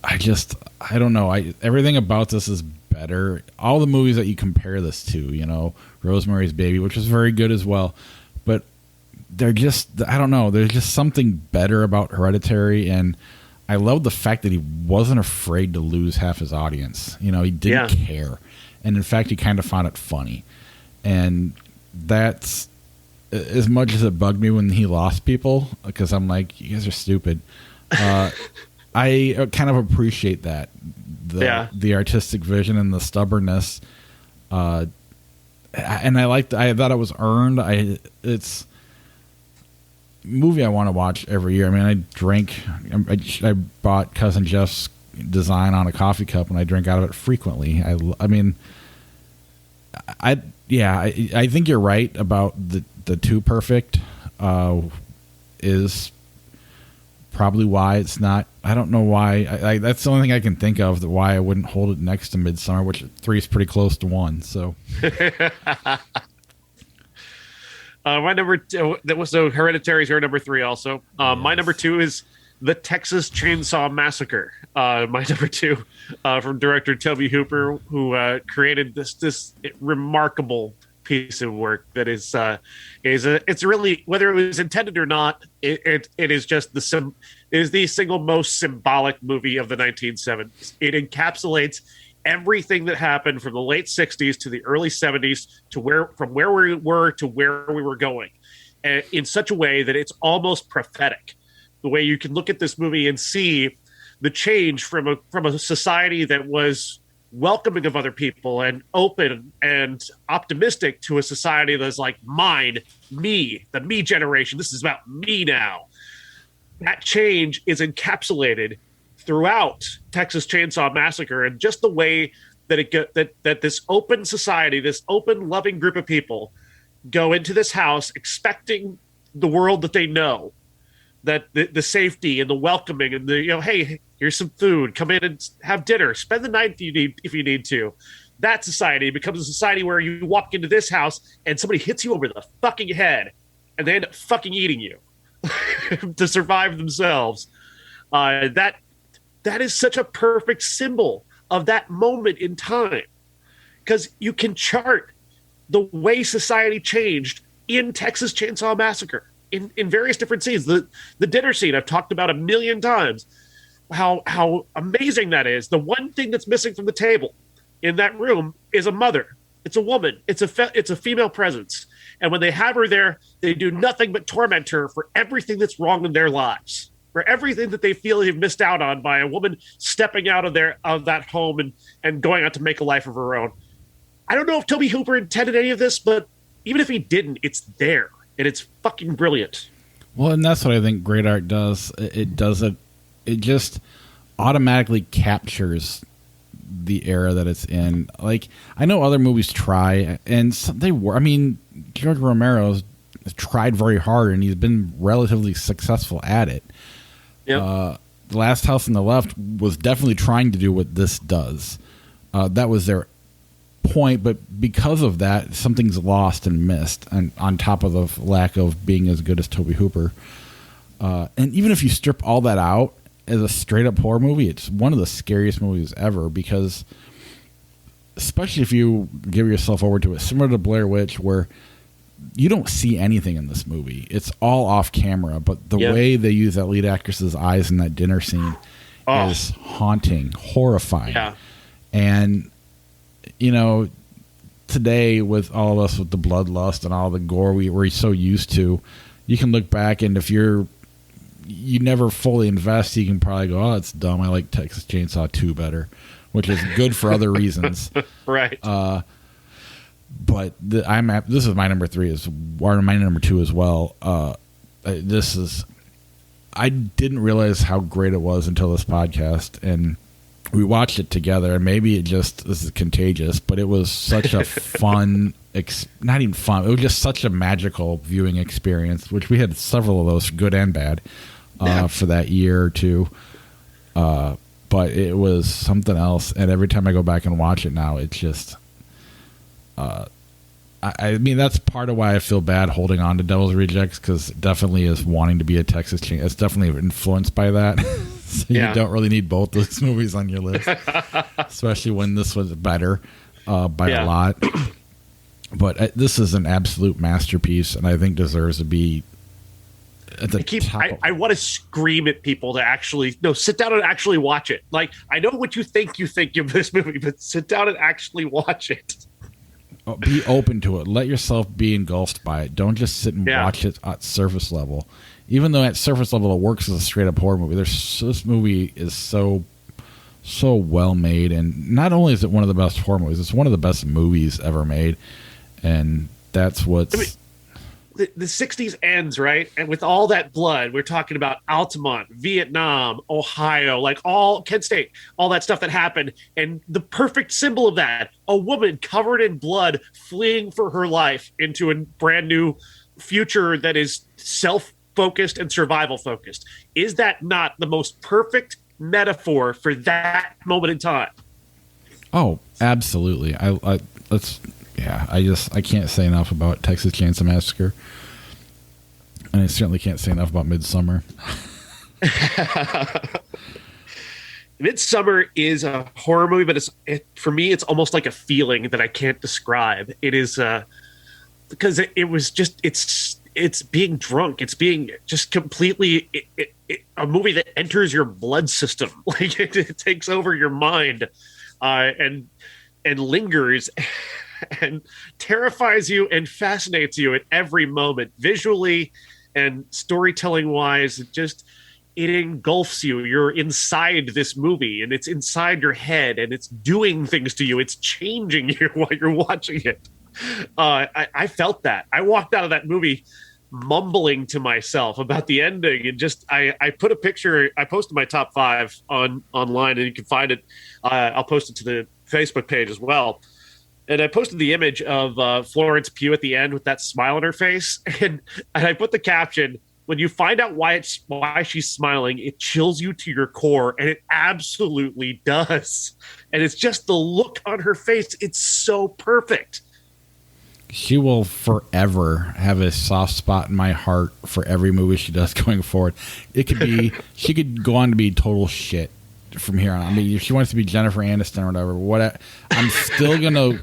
I don't know. Everything about this is better. All the movies that you compare this to, Rosemary's Baby, which was very good as well, but they're just, I don't know. There's just something better about Hereditary, and I love the fact that he wasn't afraid to lose half his audience. He didn't care, and in fact, he kind of found it funny, and that's as much as it bugged me when he lost people, because I'm like, you guys are stupid. I kind of appreciate that, the artistic vision and the stubbornness, and I thought it was earned. It's a movie I want to watch every year. I mean, I bought Cousin Jeff's design on a coffee cup, and I drink out of it frequently. I think you're right about the Too Perfect is probably why it's not. I don't know why. That's the only thing I can think of why I wouldn't hold it next to Midsommar, which 3 is pretty close to 1. So, my number 2, so Hereditary is your number 3 also. Yes. My number 2 is The Texas Chainsaw Massacre. My number 2 from director Tobe Hooper, who created this remarkable piece of work that it's really, whether it was intended or not, it is just the single most symbolic movie of the 1970s. It encapsulates everything that happened from the late 60s to the early 70s from where we were to where we were going, and in such a way that it's almost prophetic. The way you can look at this movie and see the change from a society that was welcoming of other people and open and optimistic to a society that's like me, the me generation. This is about me now. That change is encapsulated throughout Texas Chainsaw Massacre, and just the way that that this open society, this open, loving group of people go into this house expecting the world that they know, that the safety and the welcoming and the, hey, here's some food, come in and have dinner, spend the night if you need to. That society becomes a society where you walk into this house and somebody hits you over the fucking head and they end up fucking eating you to survive themselves. That is such a perfect symbol of that moment in time, because you can chart the way society changed in Texas Chainsaw Massacre in various different scenes. The dinner scene I've talked about a million times, how amazing that is. The one thing that's missing from the table in that room is a mother. It's a woman. It's a female presence. And when they have her there, they do nothing but torment her for everything that's wrong in their lives, for everything that they feel they've missed out on by a woman stepping out of that home and going out to make a life of her own. I don't know if Tobe Hooper intended any of this, but even if he didn't, it's there, and it's fucking brilliant. Well, and that's what I think great art does. It just automatically captures the era that it's in. Like, I know other movies try, and George Romero's tried very hard, and he's been relatively successful at it. Yep. The Last House on the Left was definitely trying to do what this does. That was their point, but because of that, something's lost and missed, and on top of the lack of being as good as Tobe Hooper. And even if you strip all that out as a straight up horror movie, it's one of the scariest movies ever, because especially if you give yourself over to it, similar to Blair Witch, where you don't see anything in this movie. It's all off camera, but the way they use that lead actress's eyes in that dinner scene is haunting, horrifying. Yeah. And, you know, today with all of us with the bloodlust and all the gore we're so used to, you can look back, and if you never fully invest, you can probably go, oh, it's dumb. I like Texas Chainsaw 2 better, which is good for other reasons. Right. But this is my number 3 or my number 2 as well. I didn't realize how great it was until this podcast, and we watched it together, and maybe this is contagious, but it was such a fun, not even fun, it was just such a magical viewing experience, which we had several of those, good and bad, for that year or two. But it was something else, and every time I go back and watch it now, it's just... I mean, that's part of why I feel bad holding on to Devil's Rejects, because it definitely is wanting to be a Texas Chainsaw. It's definitely influenced by that. So you don't really need both those movies on your list, especially when this was better by a lot. But this is an absolute masterpiece, and I think deserves to be at the top. I want to scream at people to actually sit down and actually watch it. Like, I know what you think of this movie, but sit down and actually watch it. Be open to it. Let yourself be engulfed by it. Don't just sit and watch it at surface level. Even though at surface level it works as a straight up horror movie, this movie is so well made, and not only is it one of the best horror movies, it's one of the best movies ever made, and that's what's... I mean, the 60s ends, right? And with all that blood, we're talking about Altamont, Vietnam, Ohio, like all Kent State, all that stuff that happened. And the perfect symbol of that, a woman covered in blood fleeing for her life into a brand new future that is self-focused and survival-focused. Is that not the most perfect metaphor for that moment in time? Oh, absolutely. I can't say enough about Texas Chainsaw Massacre, and I certainly can't say enough about Midsommar. Midsommar is a horror movie, but for me, it's almost like a feeling that I can't describe. It is because it was just it's being drunk. It's being just completely a movie that enters your blood system, like it takes over your mind, and lingers. And terrifies you and fascinates you at every moment, visually and storytelling wise. It engulfs you. You're inside this movie, and it's inside your head, and it's doing things to you. It's changing you while you're watching it. I felt that. I walked out of that movie mumbling to myself about the ending, and I put a picture. I posted my top 5 online, and you can find it. I'll post it to the Facebook page as well. And I posted the image of Florence Pugh at the end with that smile on her face. And I put the caption, when you find out why she's smiling, it chills you to your core. And it absolutely does. And it's just the look on her face. It's so perfect. She will forever have a soft spot in my heart for every movie she does going forward. It could be, she could go on to be total shit from here on. I mean, if she wants to be Jennifer Aniston or whatever, I'm still going to...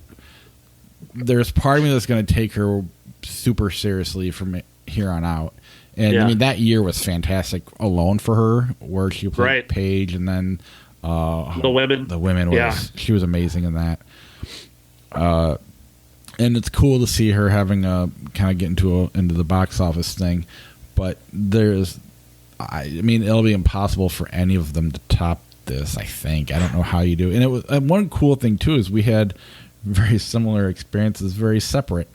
There's part of me that's going to take her super seriously from here on out. And I mean, that year was fantastic alone for her, where she played Paige, and then The Women was she was amazing in that. And it's cool to see her having a kind of get into the box office thing, but I mean, it'll be impossible for any of them to top this. I think I don't know how you do. And it was one cool thing too is we had very similar experiences, very separate.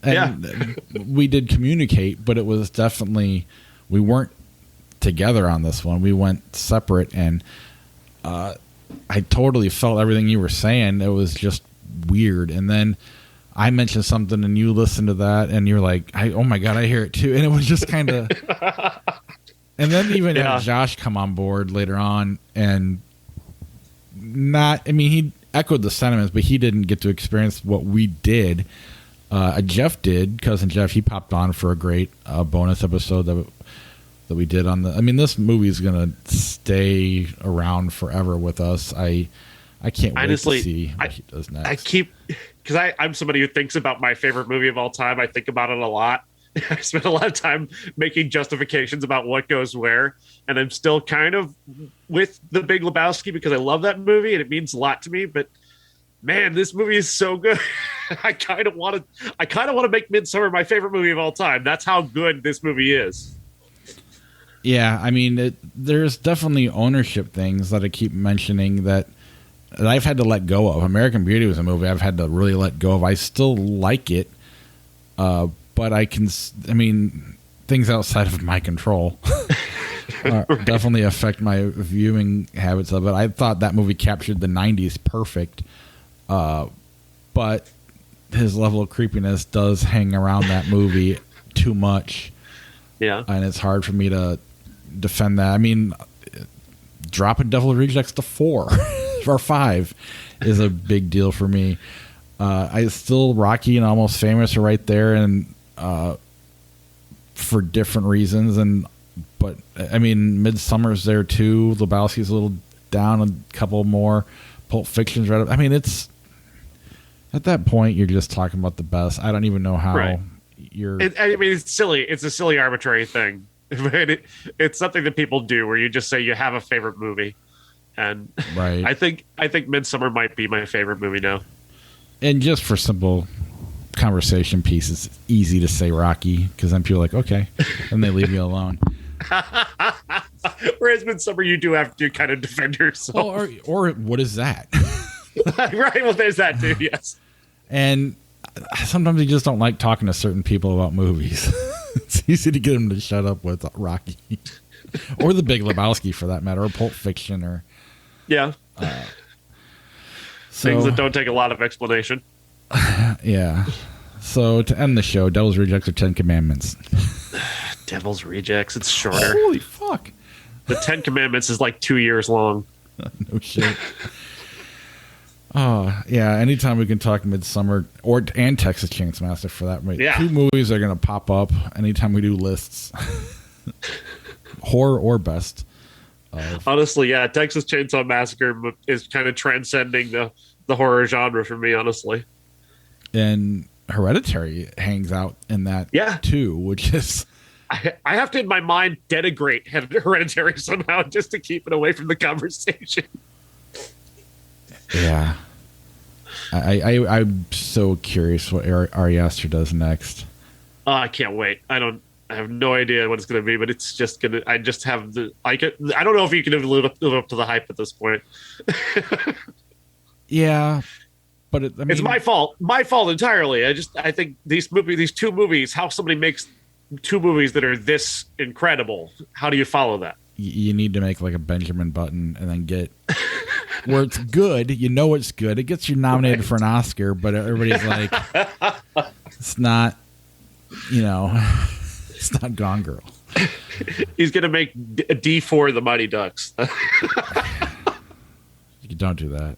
And we did communicate, but it was definitely, we weren't together on this one. We went separate, and I totally felt everything you were saying. It was just weird. And then I mentioned something, and you listened to that, and you're like, oh my God, I hear it too. And it was just kind of... And then even had Josh come on board later on, and he echoed the sentiments, but he didn't get to experience what we did. Jeff did. Cousin Jeff, he popped on for a great bonus episode that we did on this movie is going to stay around forever with us. I can't wait Honestly, to see what he does next. Because I'm somebody who thinks about my favorite movie of all time. I think about it a lot. I spend a lot of time making justifications about what goes where, and I'm still kind of with The Big Lebowski because I love that movie and it means a lot to me. But man, this movie is so good. I kind of want to make Midsummer my favorite movie of all time. That's how good this movie is. Yeah, I mean, there's definitely ownership things that I keep mentioning that I've had to let go of. American Beauty was a movie I've had to really let go of. I still like it, but things outside of my control definitely affect my viewing habits of it. I thought that movie captured the 90s perfect, but his level of creepiness does hang around that movie too much. Yeah. And it's hard for me to defend that. I mean, dropping Devil Rejects to 4 or 5 is a big deal for me. I still Rocky and Almost Famous are right there, and for different reasons. But I mean, Midsummer's there too. Lebowski's a little down, a couple more. Pulp Fiction's right up. I mean, it's at that point you're just talking about the best. I don't even know how. Right. It's silly. It's a silly, arbitrary thing. It's something that people do where you just say you have a favorite movie, and right. I think Midsummer might be my favorite movie now. And just for simple conversation pieces, it's easy to say Rocky because then people are like, okay, and they leave you alone. Whereas Midsummer, you do have to kind of defend yourself. Well, or what is that? Right. Well, there's that too. Yes. And sometimes you just don't like talking to certain people about movies. It's easy to get them to shut up with Rocky or The Big Lebowski for that matter, or Pulp Fiction, or things that don't take a lot of explanation. Yeah. So to end the show, Devil's Rejects or 10 Commandments? Devil's Rejects. It's shorter. Holy fuck! The 10 Commandments is like 2 years long. No shit. Oh, yeah. Anytime we can talk Midsummer and Texas Chainsaw Massacre for that. Yeah. 2 movies are going to pop up anytime we do lists. Horror or best. Honestly, yeah. Texas Chainsaw Massacre is kind of transcending the horror genre for me, honestly. And Hereditary hangs out in that too, which is... I have to, in my mind, denigrate Hereditary somehow just to keep it away from the conversation. Yeah. I'm so curious what Ari Aster does next. I can't wait. I have no idea what it's going to be, but it's just going to. I just have I don't know if you can live up to the hype at this point. Yeah, but it's my fault. My fault entirely. I think these 2 movies. How somebody makes 2 movies that are this incredible? How do you follow that? You need to make like a Benjamin Button and then get where it's good. You know it's good. It gets you nominated for an Oscar, but everybody's like, it's not. It's not Gone Girl. He's gonna make a D4 The Mighty Ducks. You don't do that.